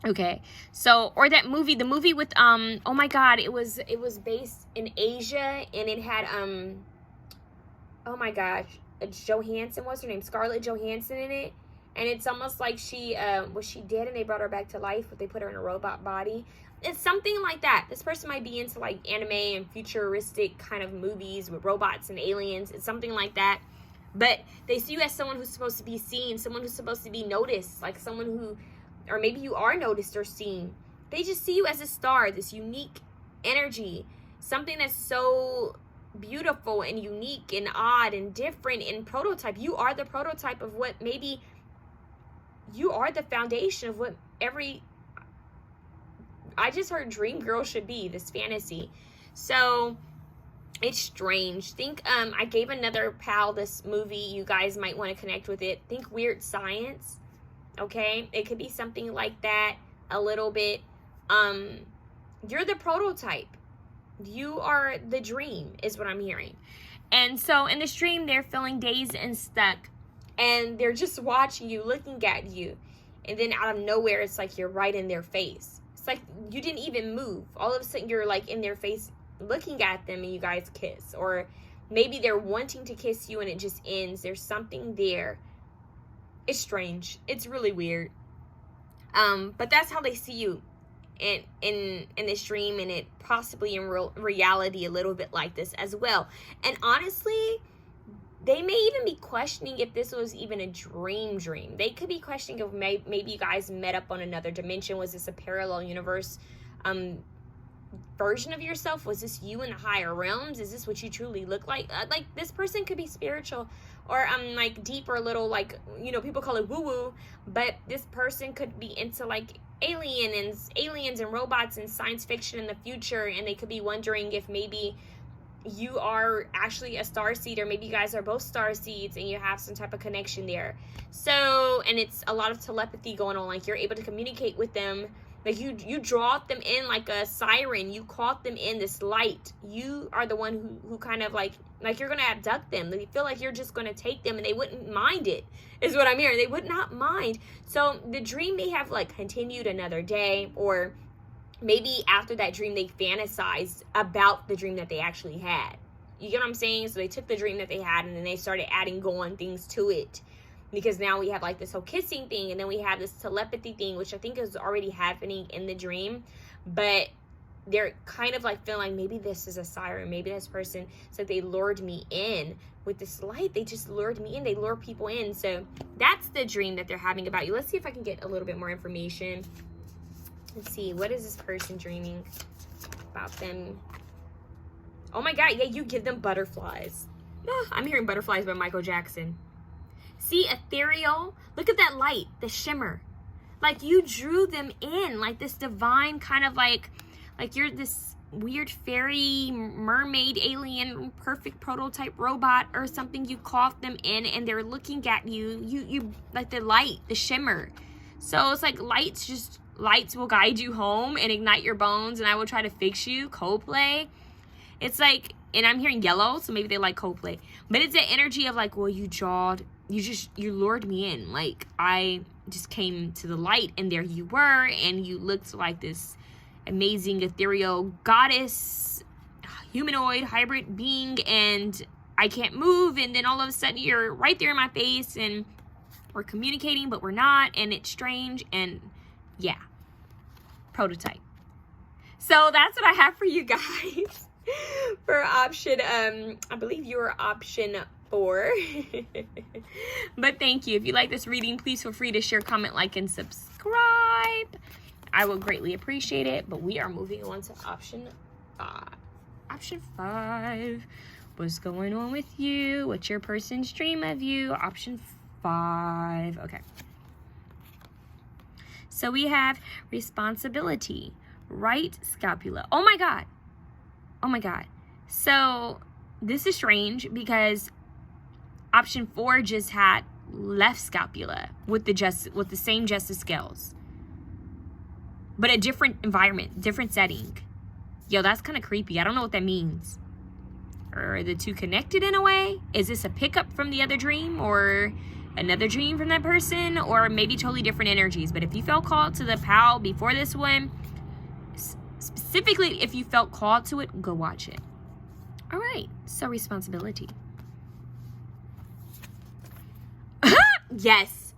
Speaker 1: Okay, so, or that movie, the movie with oh my god, it was based in Asia, and it had oh my gosh, Johansson, what's her name, Scarlett Johansson in it. And it's almost like she was dead and they brought her back to life, but they put her in a robot body. It's something like that. This person might be into like anime and futuristic kind of movies with robots and aliens. It's something like that. But they see you as someone who's supposed to be seen, someone who's supposed to be noticed, like someone who, or maybe you are noticed or seen. They just see you as a star, this unique energy, something that's so beautiful and unique and odd and different and prototype. You are the prototype of what maybe you are, the foundation of what I just heard dream girl should be, this fantasy. So It's strange. Think, I gave another pal this movie. You guys might want to connect with it. Think Weird Science. Okay? It could be something like that. A little bit. You're the prototype. You are the dream, is what I'm hearing. And so in this dream, they're feeling dazed and stuck. And they're just watching you, looking at you. And then out of nowhere, it's like you're right in their face. It's like you didn't even move. All of a sudden, you're like in their face, looking at them, and you guys kiss. Or maybe they're wanting to kiss you and it just ends. There's something there. It's strange. It's really weird. But that's how they see you in this dream, and it possibly in reality a little bit like this as well. And honestly, they may even be questioning if this was even a dream. They could be questioning if maybe you guys met up on another dimension. Was this a parallel universe version of yourself? Was this you in the higher realms? Is this what you truly look like? Like, this person could be spiritual or like deep, or a little, like, you know, people call it woo-woo, but this person could be into like aliens and robots and science fiction in the future, and they could be wondering if maybe you are actually a starseed, or maybe you guys are both starseeds and you have some type of connection there. So, and it's a lot of telepathy going on, like you're able to communicate with them. Like you draw them in like a siren. You caught them in this light. You are the one who kind of like you're going to abduct them. They feel like you're just going to take them, and they wouldn't mind it, is what I'm hearing. They would not mind. So the dream may have like continued another day, or maybe after that dream, they fantasized about the dream that they actually had. You get what I'm saying? So they took the dream that they had, and then they started adding things to it. Because now we have like this whole kissing thing, and then we have this telepathy thing, which I think is already happening in the dream. But they're kind of like feeling like maybe this is a siren. Maybe this person said they lured me in with this light. They just lured me in. They lure people in. So that's the dream that they're having about you. Let's see if I can get a little bit more information. Let's see. What is this person dreaming about them? Oh my God. Yeah, you give them butterflies. I'm hearing Butterflies by Michael Jackson. See, ethereal. Look at that light, the shimmer. Like you drew them in, like this divine kind of like you're this weird fairy, mermaid, alien, perfect prototype robot or something. You caught them in, and they're looking at you. You like the light, the shimmer. So it's like lights will guide you home and ignite your bones, and I will try to fix you. Coldplay. It's like, and I'm hearing yellow, so maybe they like Coldplay. But it's the energy of like, well, you lured me in. Like, I just came to the light, and there you were, and you looked like this amazing ethereal goddess, humanoid, hybrid being, and I can't move, and then all of a sudden you're right there in my face, and we're communicating, but we're not, and it's strange, and yeah, prototype. So that's what I have for you guys for option, I believe you were option 4. But thank you. If you like this reading, please feel free to share, comment, like, and subscribe. I will greatly appreciate it. But we are moving on to option 5. Option 5. What's going on with you? What's your person's dream of you? Option 5. Okay. So we have responsibility. Right scapula. Oh my God. Oh my God. So this is strange because option 4 just had left scapula with the same justice scales, but a different environment, different setting. Yo, that's kind of creepy. I don't know what that means. Are the two connected in a way? Is this a pickup from the other dream, or another dream from that person, or maybe totally different energies? But if you felt called to the pal before this one, specifically if you felt called to it, go watch it. All right, so responsibility. Yes.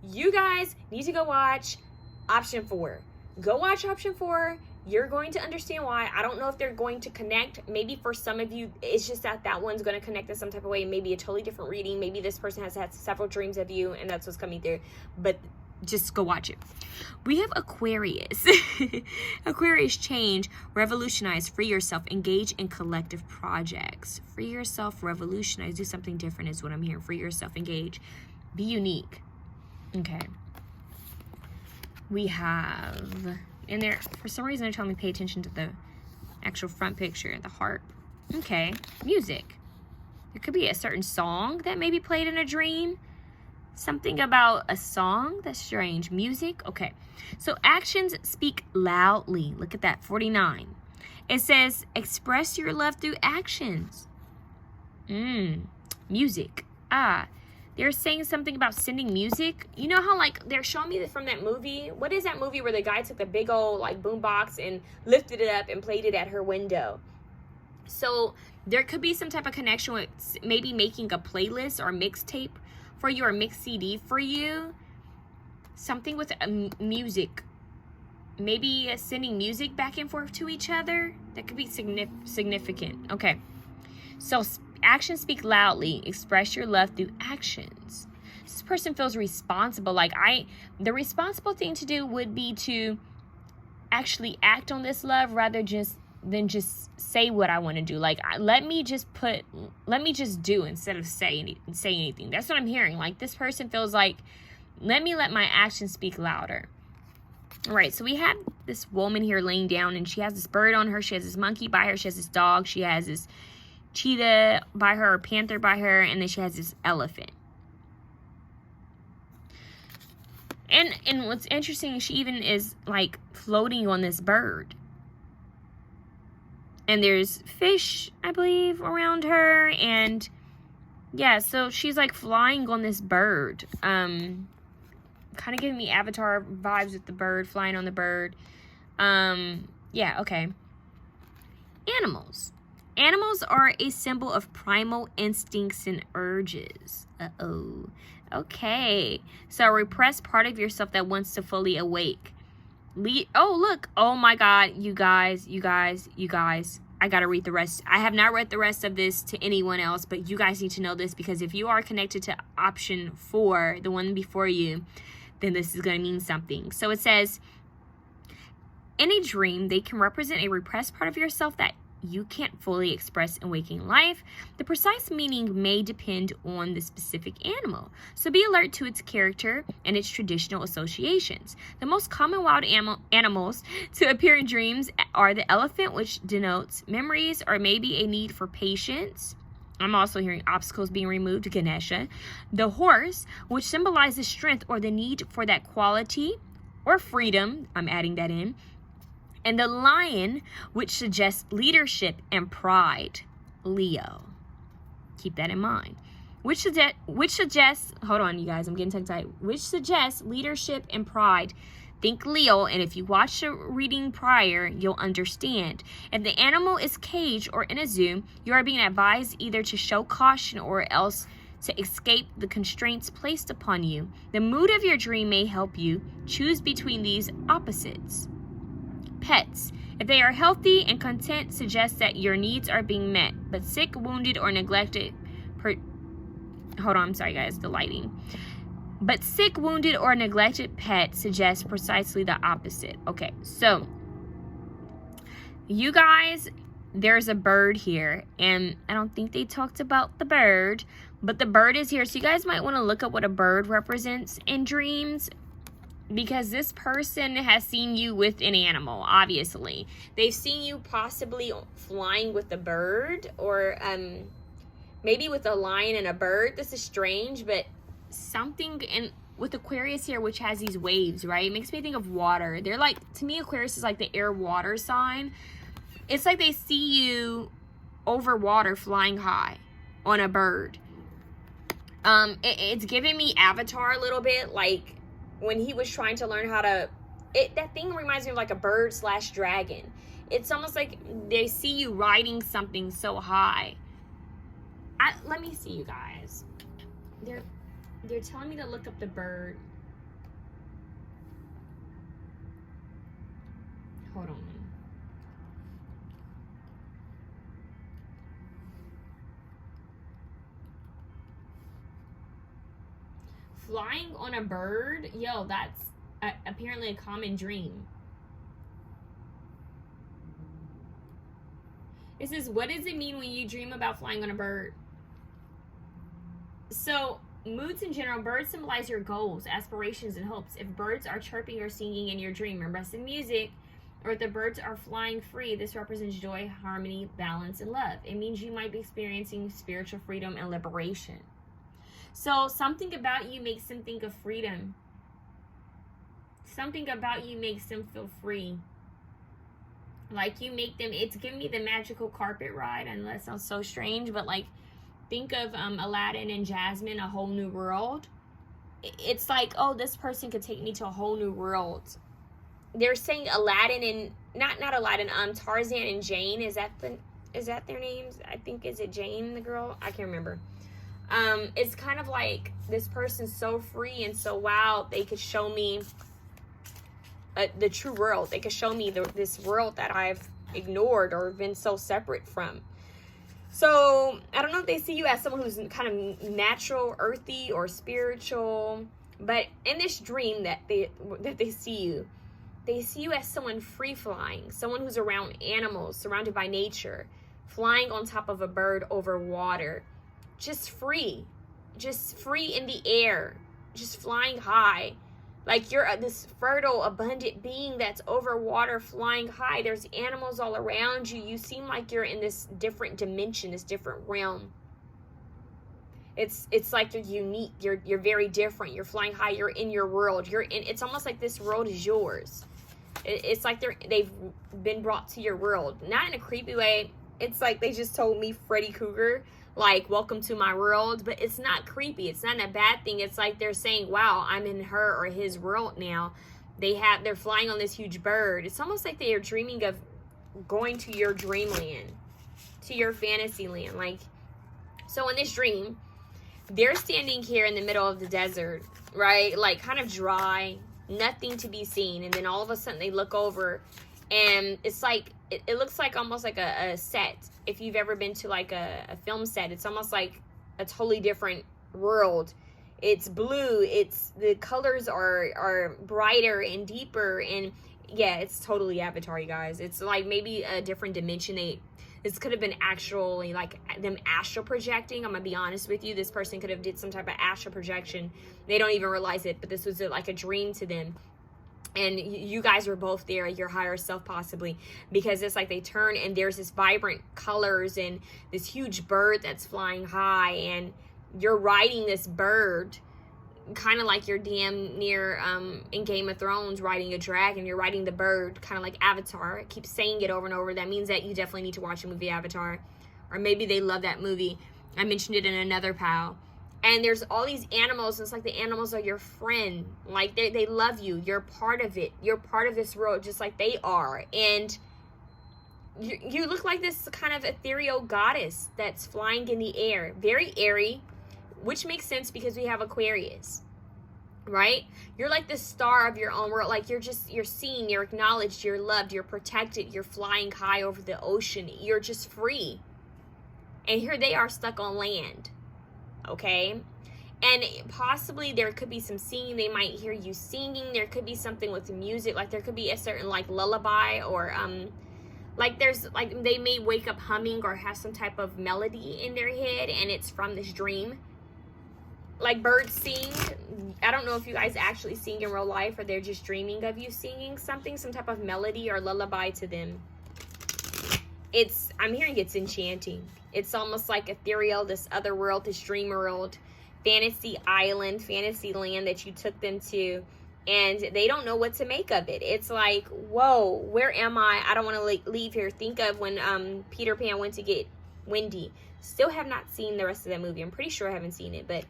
Speaker 1: You guys need to go watch option 4. Go watch option 4. You're going to understand why. I don't know if they're going to connect. Maybe for some of you, it's just that one's going to connect in some type of way. Maybe a totally different reading. Maybe this person has had several dreams of you, and that's what's coming through. But just go watch it. We have Aquarius. Aquarius, change, revolutionize, free yourself, engage in collective projects. Free yourself, revolutionize, do something different is what I'm hearing. Free yourself, engage, be unique. Okay. We have, and there, for some reason they're telling me pay attention to the Actual front picture, the harp. Okay, music. It could be a certain song that may be played in a dream. Something about a song? That's strange. Music? Okay. So actions speak loudly. Look at that, 49. It says, express your love through actions. Music. They're saying something about sending music. You know how, like, they're showing me from that movie? What is that movie where the guy took the big old, like, boombox and lifted it up and played it at her window? So there could be some type of connection with maybe making a playlist or mixtape for you, or mix CD for you. Something with music. Maybe sending music back and forth to each other. That could be significant. Okay. So actions speak loudly. Express your love through actions. This person feels responsible. Like the responsible thing to do would be to actually act on this love rather than just say what I want to do. Like, let me just do instead of say anything. That's what I'm hearing. Like, this person feels like, let my actions speak louder. All right, so we have this woman here laying down, and she has this bird on her. She has this monkey by her. She has this dog. She has this cheetah by her, or panther by her, and then she has this elephant. And what's interesting, she even is, like, floating on this bird. And there's fish, I believe, around her. And yeah, so she's like flying on this bird. Kind of giving me Avatar vibes with the bird, flying on the bird. Yeah, okay. Animals. Animals are a symbol of primal instincts and urges. Uh-oh. Okay. So a repressed part of yourself that wants to fully awake. Oh, look. Oh, my God. You guys. I got to read the rest. I have not read the rest of this to anyone else, but you guys need to know this, because if you are connected to option 4, the one before you, then this is going to mean something. So it says, in a dream, they can represent a repressed part of yourself that you can't fully express in waking life. The precise meaning may depend on the specific animal, so be alert to its character and its traditional associations. The most common wild animals to appear in dreams are the elephant, which denotes memories or maybe a need for patience. I'm also hearing obstacles being removed, Ganesha. The horse, which symbolizes strength or the need for that quality or freedom. I'm adding that in. And the lion, which suggests leadership and pride. Leo. Keep that in mind. Which suggests, hold on, you guys, I'm getting tongue-tied. Which suggests leadership and pride. Think Leo, and if you watch the reading prior, you'll understand. If the animal is caged or in a zoo, you are being advised either to show caution or else to escape the constraints placed upon you. The mood of your dream may help you choose between these opposites. Pets. If they are healthy and content, suggests that your needs are being met. But sick, wounded, or neglected... Hold on, I'm sorry, guys, the lighting. But sick, wounded, or neglected pet suggests precisely the opposite. Okay, so... you guys, there's a bird here. And I don't think they talked about the bird. But the bird is here. So you guys might want to look up what a bird represents in dreams, because this person has seen you with an animal, obviously. They've seen you possibly flying with a bird, or maybe with a lion and a bird. This is strange, but something with Aquarius here, which has these waves, right? It makes me think of water. They're like, to me, Aquarius is like the air water sign. It's like they see you over water flying high on a bird. It's giving me Avatar a little bit, like when he was trying to learn how to, that thing reminds me of like a bird/dragon. It's almost like they see you riding something so high. Let me see, you guys. They're telling me to look up the bird. Hold on. Flying on a bird, yo, that's apparently a common dream. It says, what does it mean when you dream about flying on a bird? So, moods in general, birds symbolize your goals, aspirations, and hopes. If birds are chirping or singing in your dream, repressing music, or the birds are flying free, this represents joy, harmony, balance, and love. It means you might be experiencing spiritual freedom and liberation. So something about you makes them think of freedom. Something about you makes them feel free. Like you make them, it's giving me the magical carpet ride, and that sounds so strange, but like think of Aladdin and Jasmine, A Whole New World. It's like, oh, this person could take me to a whole new world. They're saying Aladdin and not Aladdin, Tarzan and Jane, is that their names? I think, is it Jane, the girl? I can't remember. It's kind of like this person's so free and so wild, they could show me the true world. They could show me this world that I've ignored or been so separate from. So I don't know if they see you as someone who's kind of natural, earthy, or spiritual, but in this dream that they see you as someone free flying, someone who's around animals, surrounded by nature, flying on top of a bird over water, just free in the air, just flying high. Like you're this fertile, abundant being that's over water, flying high. There's animals all around you. You seem like you're in this different dimension, this different realm. It's like you're unique. You're very different. You're flying high. You're in your world. It's almost like this world is yours. It's like they've been brought to your world. Not in a creepy way. It's like they just told me Freddy Krueger, like, welcome to my world, but it's not creepy. It's not a bad thing. It's like they're saying, wow, I'm in her or his world now. They're flying on this huge bird. It's almost like they are dreaming of going to your dreamland, to your fantasy land. Like, so in this dream, they're standing here in the middle of the desert, right? Like kind of dry, nothing to be seen. And then all of a sudden they look over and it's like, it looks like almost like a set. If you've ever been to like a film set, it's almost like a totally different world. It's blue. The colors are brighter and deeper, and yeah, it's totally Avatar, you guys. It's like maybe a different dimension. This could have been actually like them astral projecting. I'm gonna be honest with you. This person could have did some type of astral projection. They don't even realize it, but this was like a dream to them. And you guys are both there, your higher self possibly, because it's like they turn and there's this vibrant colors and this huge bird that's flying high, and you're riding this bird kind of like you're damn near in Game of Thrones riding a dragon. You're riding the bird kind of like Avatar. I keep saying it over and over. That means that you definitely need to watch the movie Avatar, or maybe they love that movie. I mentioned it in another pal. And there's all these animals, and it's like the animals are your friend. Like, they love you. You're part of it. You're part of this world just like they are. And you look like this kind of ethereal goddess that's flying in the air. Very airy, which makes sense because we have Aquarius, right? You're like the star of your own world. Like, you're seen, you're acknowledged, you're loved, you're protected. You're flying high over the ocean. You're just free. And here they are stuck on land. Okay, and possibly there could be some singing. They might hear you singing. There could be something with the music, like there could be a certain like lullaby, or like there's like they may wake up humming or have some type of melody in their head, and it's from this dream. Like birds sing. I don't know if you guys actually sing in real life, or they're just dreaming of you singing something, some type of melody or lullaby to them. I'm hearing it's enchanting. It's almost like ethereal, this other world, this dream world, fantasy island, fantasy land that you took them to, and they don't know what to make of it. It's like, whoa, where am I? I don't want to leave here. Think of when Peter Pan went to get Wendy. Still have not seen the rest of that movie. I'm pretty sure I haven't seen it, but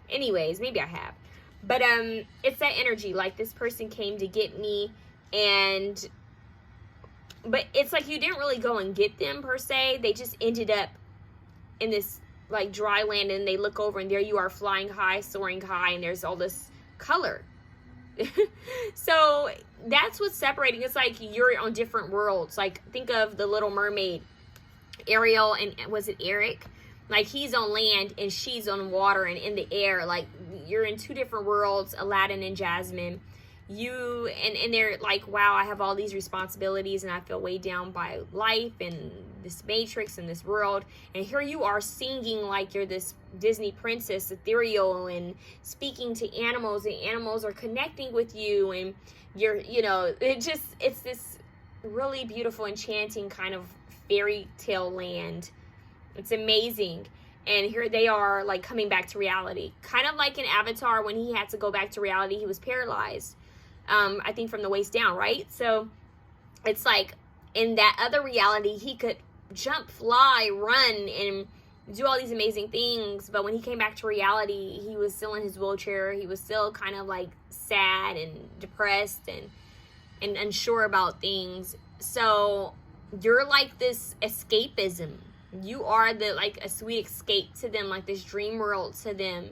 Speaker 1: anyways, maybe I have. But it's that energy, like this person came to get me, but it's like you didn't really go and get them per se. They just ended up in this like dry land, and they look over and there you are flying high, soaring high, and there's all this color. So that's what's separating. It's like you're on different worlds. Like think of the Little Mermaid, Ariel, and was it Eric? Like he's on land and she's on water and in the air. Like you're in two different worlds, Aladdin and Jasmine. And they're like, wow, I have all these responsibilities and I feel weighed down by life and this matrix and this world. And here you are singing like you're this Disney princess, ethereal, and speaking to animals, and animals are connecting with you, and it's this really beautiful, enchanting kind of fairy tale land. It's amazing. And here they are, like, coming back to reality. Kind of like in Avatar, when he had to go back to reality, he was paralyzed. I think from the waist down, right? So it's like in that other reality, he could jump, fly, run, and do all these amazing things. But when he came back to reality, he was still in his wheelchair. He was still kind of like sad and depressed and unsure about things. So you're like this escapism. You are the, like, a sweet escape to them, like this dream world to them.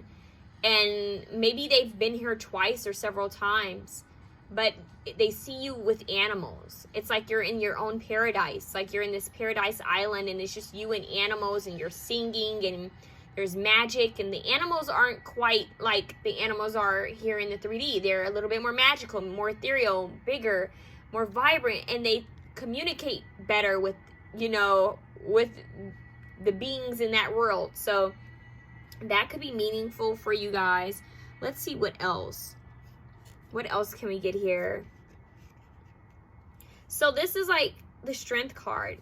Speaker 1: And maybe they've been here twice or several times, but they see you with animals. It's like you're in your own paradise. Like you're in this paradise island, and it's just you and animals, and you're singing, and there's magic. And the animals aren't quite like the animals are here in the 3D. They're a little bit more magical, more ethereal, bigger, more vibrant, and they communicate better with, you know, with the beings in that world. So that could be meaningful for you guys. Let's see what else. What else can we get here? So this is like the Strength card,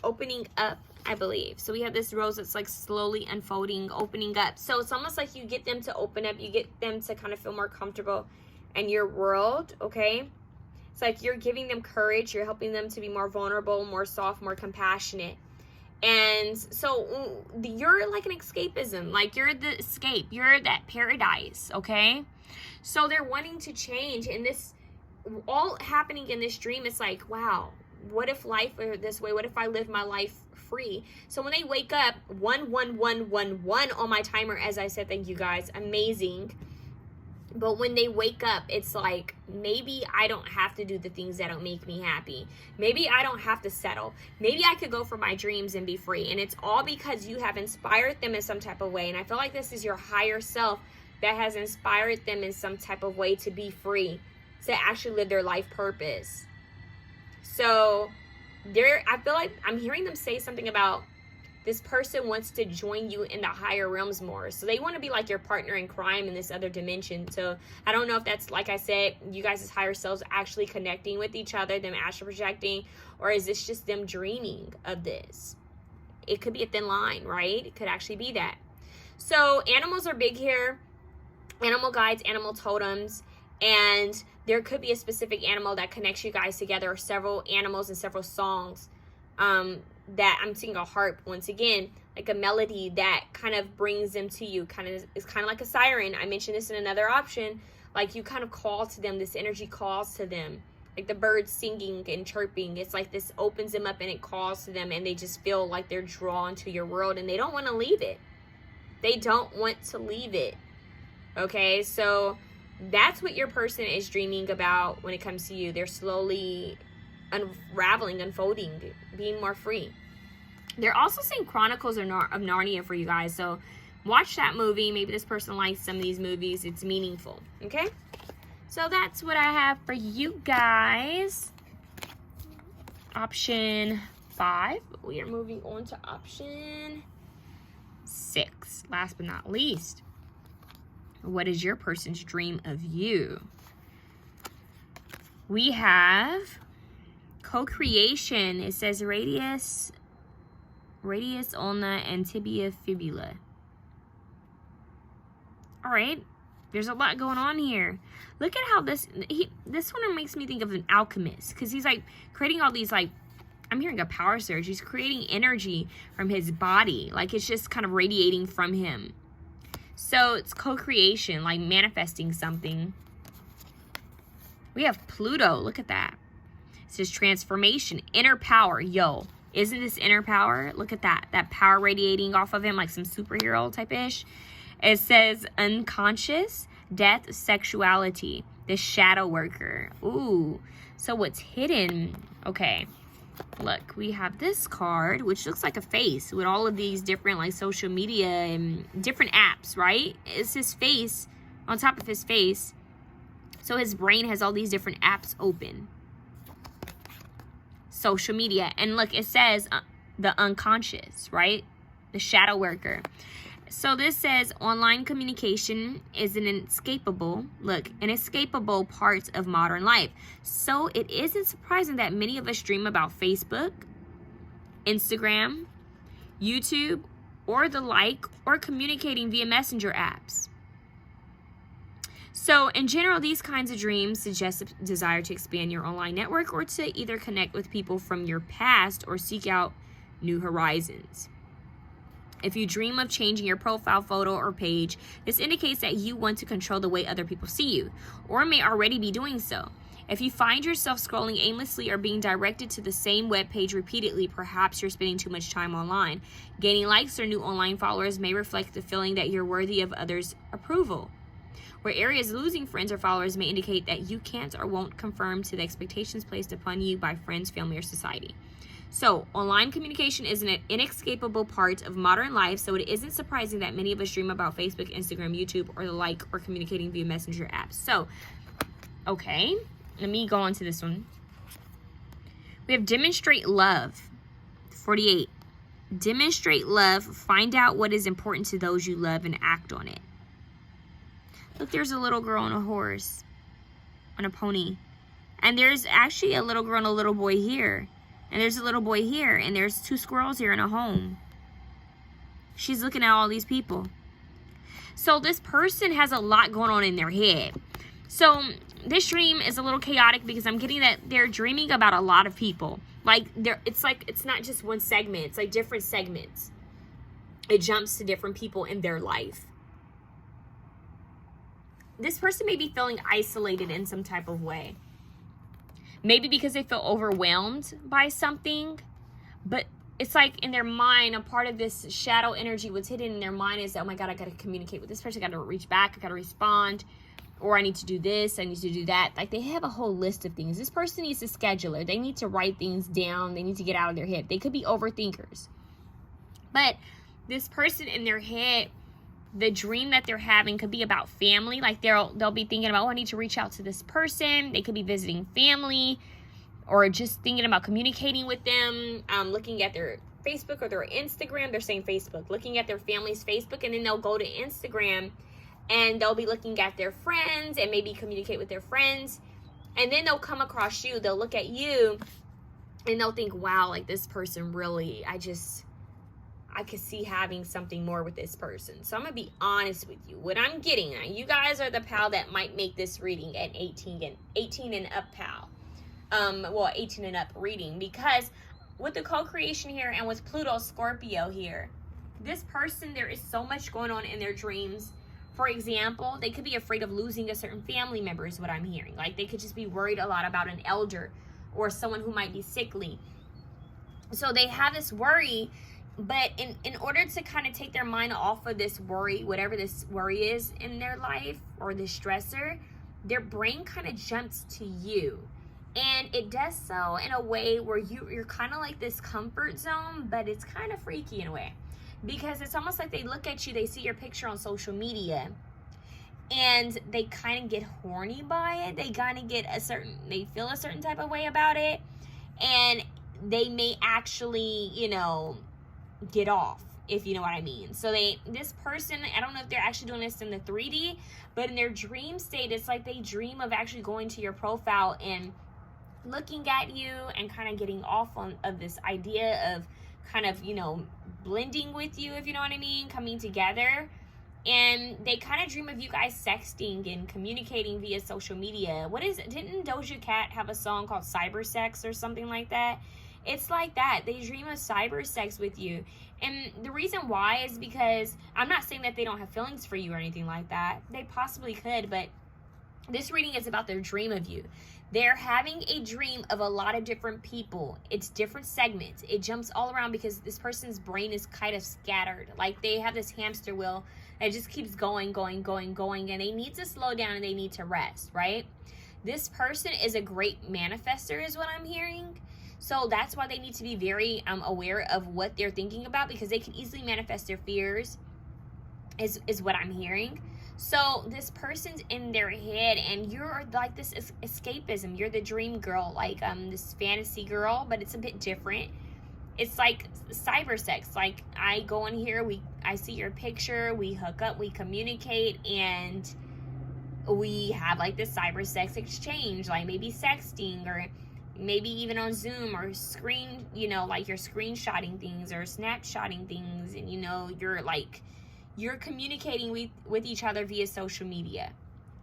Speaker 1: opening up, I believe. So we have this rose that's like slowly unfolding, opening up. So it's almost like you get them to open up. You get them to kind of feel more comfortable in your world, okay? It's like you're giving them courage. You're helping them to be more vulnerable, more soft, more compassionate. And so you're like an escapism. Like you're the escape. You're that paradise, okay? So they're wanting to change. And this all happening in this dream, it's like, wow, what if life were this way? What if I lived my life free? So when they wake up, 11111 on my timer, as I said, thank you guys, amazing. But when they wake up, it's like, maybe I don't have to do the things that don't make me happy. Maybe I don't have to settle. Maybe I could go for my dreams and be free. And it's all because you have inspired them in some type of way. And I feel like this is your higher self that has inspired them in some type of way to be free, to actually live their life purpose. So I feel like I'm hearing them say something about this person wants to join you in the higher realms more. So they want to be like your partner in crime in this other dimension. So I don't know if that's, like I said, you guys' higher selves actually connecting with each other, them astral projecting, or is this just them dreaming of this? It could be a thin line, right? It could actually be that. So animals are big here. Animal guides, animal totems, and there could be a specific animal that connects you guys together, or several animals and several songs. That I'm seeing a harp once again, like a melody that kind of brings them to you. It's kind of like a siren. I mentioned this in another option. Like you kind of call to them. This energy calls to them, like the birds singing and chirping. It's like this opens them up and it calls to them, and they just feel like they're drawn to your world, and they don't want to leave it. They don't want to leave it. Okay, so that's what your person is dreaming about when it comes to you. They're slowly unraveling, unfolding, being more free. They're also saying Chronicles of Narnia for you guys. So watch that movie. Maybe this person likes some of these movies. It's meaningful. Okay? So that's what I have for you guys. Option 5. We are moving on to option 6. Last but not least. What is your person's dream of you? We have co-creation. It says radius ulna and tibia fibula. All right, there's a lot going on here. Look at how this one makes me think of an alchemist, because he's like creating all these, like, I'm hearing a power surge. He's creating energy from his body, like it's just kind of radiating from him. So it's co-creation, like manifesting something. We have Pluto. Look at that. It says transformation, inner power. Yo, isn't this inner power? Look at that. That power radiating off of him like some superhero type-ish. It says unconscious, death, sexuality, the shadow worker. Ooh, so what's hidden? Okay, look, we have this card, which looks like a face with all of these different, like, social media and different apps, right? It's his face on top of his face. So his brain has all these different apps open. Social media. And look, it says the unconscious, right? The shadow worker. So this says online communication is an inescapable part of modern life. So it isn't surprising that many of us dream about Facebook, Instagram, YouTube, or the like, or communicating via messenger apps. So in general, these kinds of dreams suggest a desire to expand your online network or to either connect with people from your past or seek out new horizons. If you dream of changing your profile photo or page, this indicates that you want to control the way other people see you, or may already be doing so. If you find yourself scrolling aimlessly or being directed to the same web page repeatedly, perhaps you're spending too much time online. Gaining likes or new online followers may reflect the feeling that you're worthy of others' approval. Where areas losing friends or followers may indicate that you can't or won't conform to the expectations placed upon you by friends, family, or society. So, online communication is an inescapable part of modern life, so it isn't surprising that many of us dream about Facebook, Instagram, YouTube, or the like, or communicating via messenger apps. So, okay, let me go on to this one. We have demonstrate love. 48. Demonstrate love. Find out what is important to those you love and act on it. Look, there's a little girl on a horse, on a pony. And there's actually a little girl and a little boy here. And there's a little boy here, and there's 2 squirrels here in a home. She's looking at all these people. So this person has a lot going on in their head. So this dream is a little chaotic because I'm getting that they're dreaming about a lot of people. It's not just one segment. It's like different segments. It jumps to different people in their life. This person may be feeling isolated in some type of way. Maybe because they feel overwhelmed by something, but it's like in their mind, a part of this shadow energy, what's hidden in their mind is, oh my God, I got to communicate with this person. I got to reach back. I got to respond, or I need to do this. I need to do that. Like, they have a whole list of things. This person needs a scheduler. They need to write things down. They need to get out of their head. They could be overthinkers, but this person in their head, the dream that they're having could be about family. Like they'll be thinking about, oh, I need to reach out to this person. They could be visiting family, or just thinking about communicating with them, looking at their Facebook or their Instagram. They're saying Facebook, looking at their family's Facebook, and then they'll go to Instagram and they'll be looking at their friends and maybe communicate with their friends. And then they'll come across you. They'll look at you and they'll think, wow, like this person really, I could see having something more with this person. So I'm going to be honest with you. What I'm getting at, you guys are the pal that might make this reading an 18 and up pal. 18 and up reading. Because with the co-creation here and with Pluto Scorpio here, this person, there is so much going on in their dreams. For example, they could be afraid of losing a certain family member is what I'm hearing. Like they could just be worried a lot about an elder or someone who might be sickly. So they have this worry. But in order to kind of take their mind off of this worry, whatever this worry is in their life, or this stressor, their brain kind of jumps to you. And it does so in a way where you're kind of like this comfort zone, but it's kind of freaky in a way. Because it's almost like they look at you, they see your picture on social media, and they kind of get horny by it. They kind of get they feel a certain type of way about it. And they may actually, get off, if you know what I mean. So this person, I don't know if they're actually doing this in the 3D, but in their dream state, it's like they dream of actually going to your profile and looking at you and kind of getting off of this idea of kind of, blending with you, if you know what I mean, coming together. And they kind of dream of you guys sexting and communicating via social media. Didn't Doja Cat have a song called Cyber Sex or something like that? It's like that. They dream of cyber sex with you. And the reason why is because I'm not saying that they don't have feelings for you or anything like that. They possibly could, but this reading is about their dream of you. They're having a dream of a lot of different people. It's different segments. It jumps all around because this person's brain is kind of scattered. Like they have this hamster wheel that just keeps going, and they need to slow down and they need to rest, right? This person is a great manifester is what I'm hearing. So that's why they need to be very aware of what they're thinking about, because they can easily manifest their fears is what I'm hearing. So this person's in their head and you're like this escapism. You're the dream girl, like this fantasy girl, but it's a bit different. It's like cyber sex. Like I go in here, I see your picture, we hook up, we communicate, and we have like this cyber sex exchange, like maybe sexting, or maybe even on Zoom, or screen, you know, like you're screenshotting things or snapshotting things, and you know, you're communicating with each other via social media,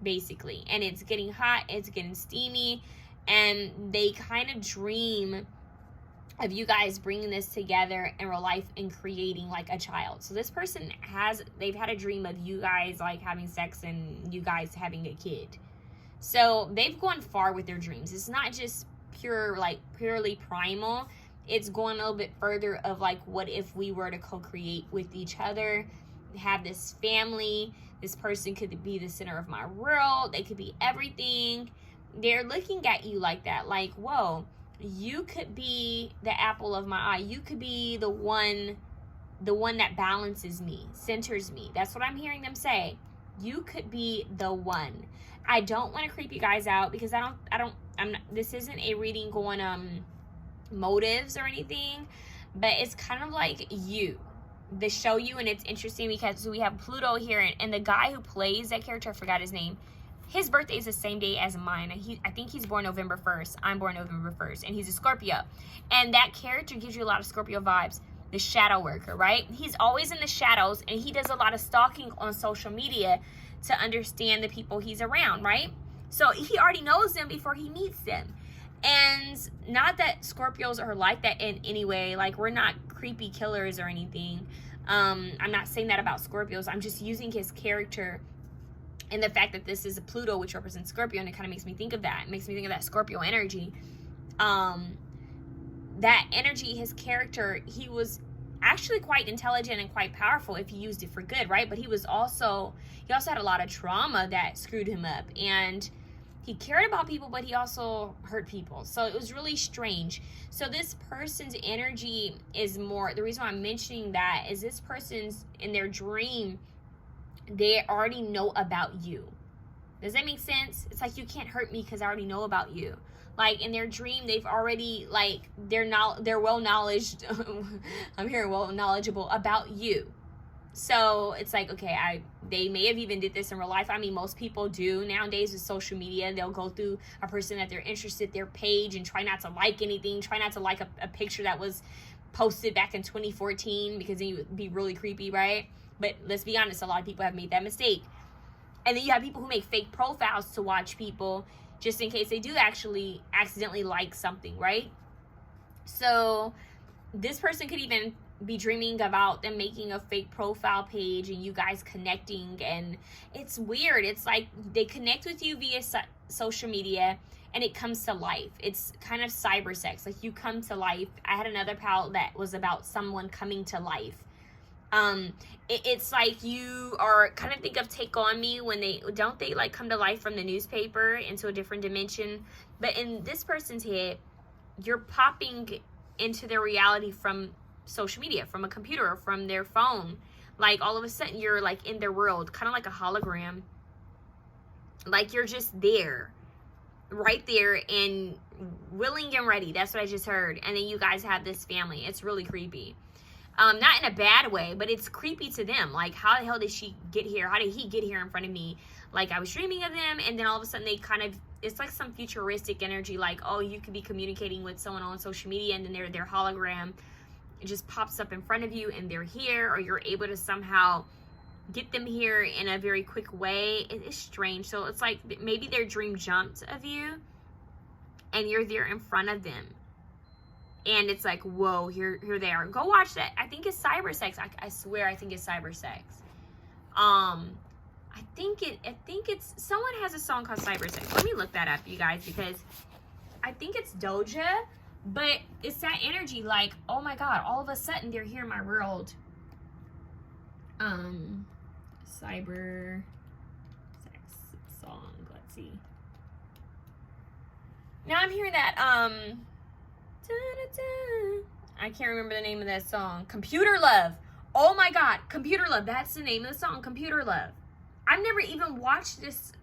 Speaker 1: basically. And it's getting hot, it's getting steamy, and they kind of dream of you guys bringing this together in real life and creating like a child. So this person they've had a dream of you guys like having sex and you guys having a kid. So they've gone far with their dreams. It's not just purely primal. It's going a little bit further of like, what if we were to co-create with each other, have this family? This person could be the center of my world. They could be everything. They're looking at you like that, like, whoa, you could be the apple of my eye. You could be the one that balances me, centers me. That's what I'm hearing them say. You could be the one. I don't want to creep you guys out, because this isn't a reading going motives or anything, but it's kind of like they show you, and it's interesting because we have Pluto here, and the guy who plays that character, I forgot his name. His birthday is the same day as mine. I think he's born November 1st. I'm born November 1st, and he's a Scorpio. And that character gives you a lot of Scorpio vibes. The shadow worker, right? He's always in the shadows, and he does a lot of stalking on social media to understand the people he's around, right? So he already knows them before he meets them. And not that Scorpios are like that in any way. Like, we're not creepy killers or anything. I'm not saying that about Scorpios. I'm just using his character and the fact that this is a Pluto, which represents Scorpio, and it kind of makes me think of that. It makes me think of that Scorpio energy. That energy, his character, he was actually quite intelligent and quite powerful if he used it for good, right? But he also had a lot of trauma that screwed him up, and he cared about people, but he also hurt people. So it was really strange. So this person's energy is more, the reason why I'm mentioning that is this person's, in their dream, they already know about you. Does that make sense? It's like, you can't hurt me because I already know about you. Like, in their dream, they've already, like, they're well knowledgeable. I'm hearing well knowledgeable about you. So it's like, okay, they may have even did this in real life. I mean, most people do nowadays with social media. They'll go through a person that they're interested, their page, and try not to like anything. Try not to like a picture that was posted back in 2014, because then you would be really creepy, right? But let's be honest, a lot of people have made that mistake. And then you have people who make fake profiles to watch people just in case they do actually accidentally like something, right? So this person could even be dreaming about them making a fake profile page and you guys connecting, and it's weird. It's like they connect with you via social media and it comes to life. It's kind of cyber sex, like you come to life. I had another pal that was about someone coming to life. It's like you are kind of think of Take On Me, when they like come to life from the newspaper into a different dimension. But in this person's head, you're popping into their reality from social media, from a computer, or from their phone. Like, all of a sudden you're like in their world, kind of like a hologram. Like, you're just there, right there, and willing and ready. That's what I just heard. And then you guys have this family. It's really creepy. Not in a bad way, but it's creepy to them. Like, how the hell did she get here? How did he get here in front of me? Like, I was dreaming of them, and then all of a sudden they kind of, it's like some futuristic energy. Like, oh, you could be communicating with someone on social media, and then their hologram, it just pops up in front of you, and they're here, or you're able to somehow get them here in a very quick way. It is strange. So it's like maybe their dream jumped of you, and you're there in front of them. And it's like, whoa, here they are. Go watch that. I think it's cyber sex. I swear, I think it's cyber sex. I think it's, someone has a song called Cyber Sex. Let me look that up, you guys, because I think it's Doja, but it's that energy, like, oh my God, all of a sudden they're here in my world. Cyber sex song. Let's see. Now I'm hearing that, I can't remember the name of that song. Computer Love. Oh my God, Computer Love. That's the name of the song, Computer Love. I've never even watched this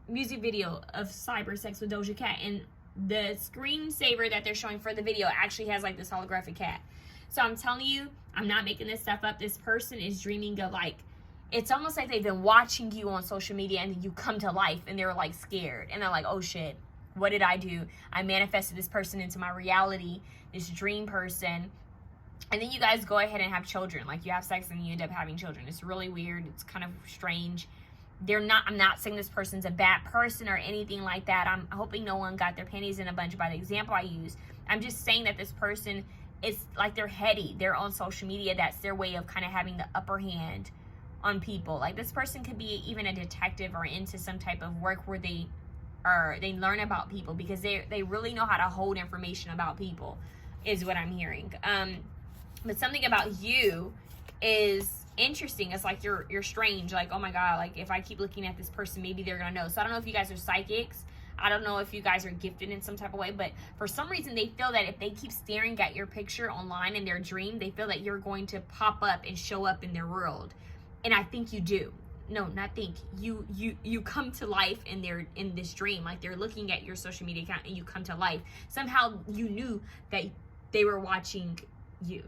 Speaker 1: music video of cyber sex with Doja Cat, and the screensaver that they're showing for the video actually has like this holographic cat. So I'm telling you, I'm not making this stuff up. This person is dreaming of like, it's almost like they've been watching you on social media and then you come to life and they're like scared. And they're like, oh shit, what did I do? I manifested this person into my reality, this dream person. And then you guys go ahead and have children. Like you have sex and you end up having children. It's really weird. It's kind of strange. I'm not saying this person's a bad person or anything like that. I'm hoping no one got their panties in a bunch by the example I use. I'm just saying that this person is like, they're heady. They're on social media. That's their way of kind of having the upper hand on people. Like this person could be even a detective or into some type of work where they learn about people, because they really know how to hold information about people, is what I'm hearing. But something about you is interesting. It's like you're strange. Like, oh my God, like if I keep looking at this person, maybe they're gonna know. So I don't know if you guys are psychics. I don't know if you guys are gifted in some type of way, but for some reason they feel that if they keep staring at your picture online in their dream, they feel that you're going to pop up and show up in their world. And I think you do. No, not think. You come to life in this dream. Like they're looking at your social media account and you come to life. Somehow you knew that they were watching you,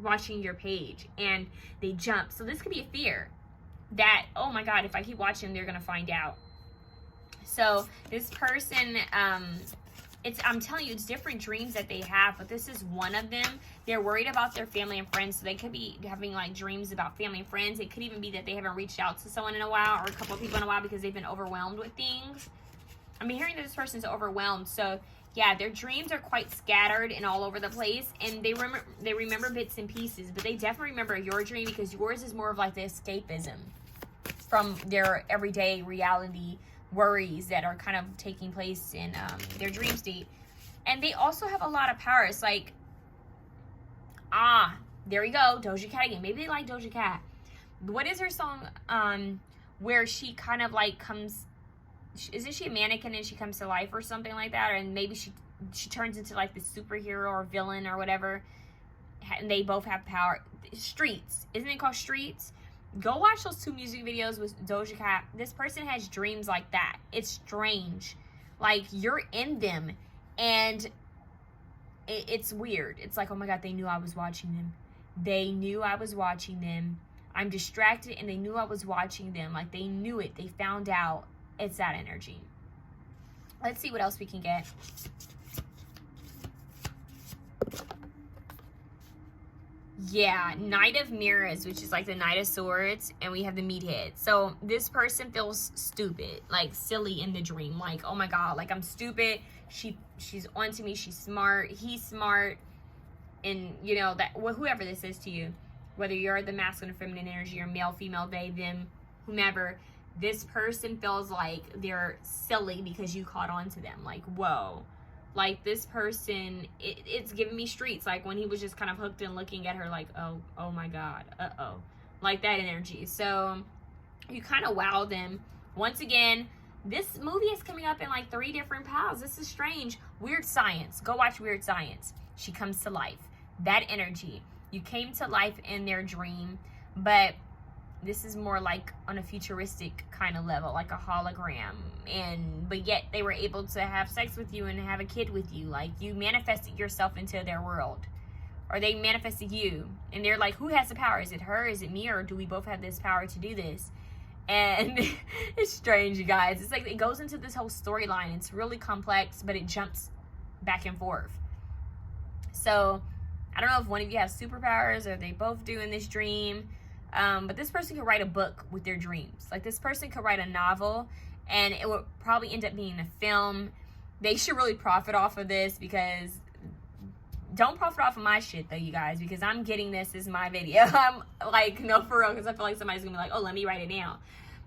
Speaker 1: watching your page, and they jump. So this could be a fear that, oh my God, if I keep watching, they're gonna find out. So this person, I'm telling you, it's different dreams that they have, but this is one of them. They're worried about their family and friends, so they could be having like dreams about family and friends. It could even be that they haven't reached out to someone in a while, or a couple of people in a while, because they've been overwhelmed with things. I'm hearing that this person's overwhelmed. So yeah, their dreams are quite scattered and all over the place, and they remember bits and pieces, but they definitely remember your dream, because yours is more of like the escapism from their everyday reality worries that are kind of taking place in their dream state. And they also have a lot of power. It's like, there we go, Doja Cat again. Maybe they like Doja Cat. What is her song where she kind of like comes, isn't she a mannequin and she comes to life or something like that? Or maybe she turns into like the superhero or villain or whatever, and they both have power. Streets, isn't it called Streets? Go watch those 2 music videos with Doja Cat. This person has dreams like that. It's strange. Like you're in them, and it's weird. It's like, oh my God, they knew I was watching them. They knew I was watching them. I'm distracted and they knew I was watching them. Like they knew it. They found out. It's that energy. Let's see what else we can get. Yeah, Knight of Mirrors, which is like the Knight of Swords, and we have the Meathead. So this person feels stupid, like silly in the dream. Like, oh my God, like I'm stupid. She's onto me. She's smart. He's smart. And you know that whoever this is to you, whether you're the masculine or feminine energy, or male, female, they, them, whomever, this person feels like they're silly because you caught on to them. Like, whoa. Like this person, it's giving me Streets. Like when he was just kind of hooked and looking at her like, oh my God, uh-oh. Like that energy. So you kind of wow them. Once again, this movie is coming up in like 3 different piles. This is strange. Weird Science. Go watch Weird Science. She comes to life. That energy. You came to life in their dream, but this is more like on a futuristic kind of level, like a hologram. But yet they were able to have sex with you and have a kid with you. Like you manifested yourself into their world, or they manifested you, and they're like, who has the power? Is it her? Is it me? Or do we both have this power to do this? And it's strange, you guys. It's like it goes into this whole storyline. It's really complex, but it jumps back and forth. So I don't know if one of you has superpowers or they both do in this dream. But this person could write a book with their dreams. Like this person could write a novel, and it would probably end up being a film. They should really profit off of this, because don't profit off of my shit though, you guys, because I'm getting this as my video. I'm like, no, for real, because I feel like somebody's gonna be like, oh, let me write it down.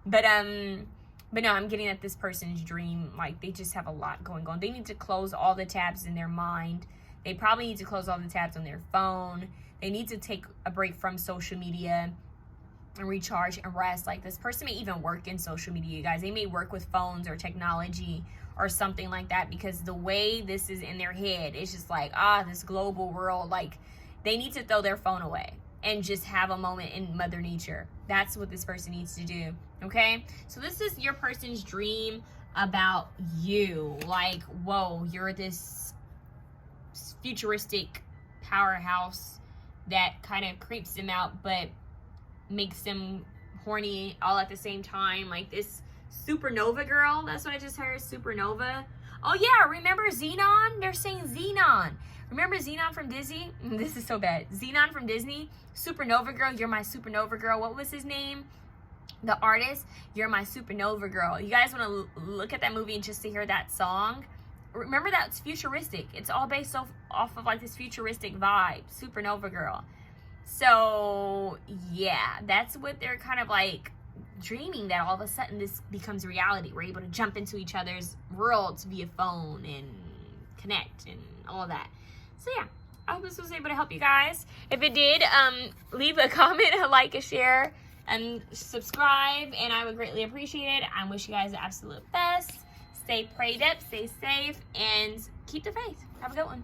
Speaker 1: But no, I'm getting at this person's dream. Like they just have a lot going on. They need to close all the tabs in their mind. They probably need to close all the tabs on their phone. They need to take a break from social media and recharge and rest. Like this person may even work in social media, you guys. They may work with phones or technology or something like that, because the way this is in their head, it's just like, this global world. Like they need to throw their phone away and just have a moment in Mother Nature. That's what this person needs to do. Okay, so this is your person's dream about you. Like, whoa, you're this futuristic powerhouse that kind of creeps them out but makes them horny all at the same time. Like this supernova girl, that's what I just heard, supernova. Oh yeah, remember Xenon? They're saying Xenon. Remember Xenon from Disney? This is so bad. Xenon from Disney. Supernova girl, you're my supernova girl. What was his name? The artist, you're my supernova girl. You guys want to look at that movie just to hear that song? Remember, that's futuristic. It's all based off of like this futuristic vibe. Supernova girl. So yeah, that's what they're kind of like dreaming, that all of a sudden this becomes reality. We're able to jump into each other's worlds via phone and connect and all of that. So yeah, I hope this was able to help you guys. If it did, leave a comment, a like, a share, and subscribe, and I would greatly appreciate it. I wish you guys the absolute best. Stay prayed up, stay safe, and keep the faith. Have a good one.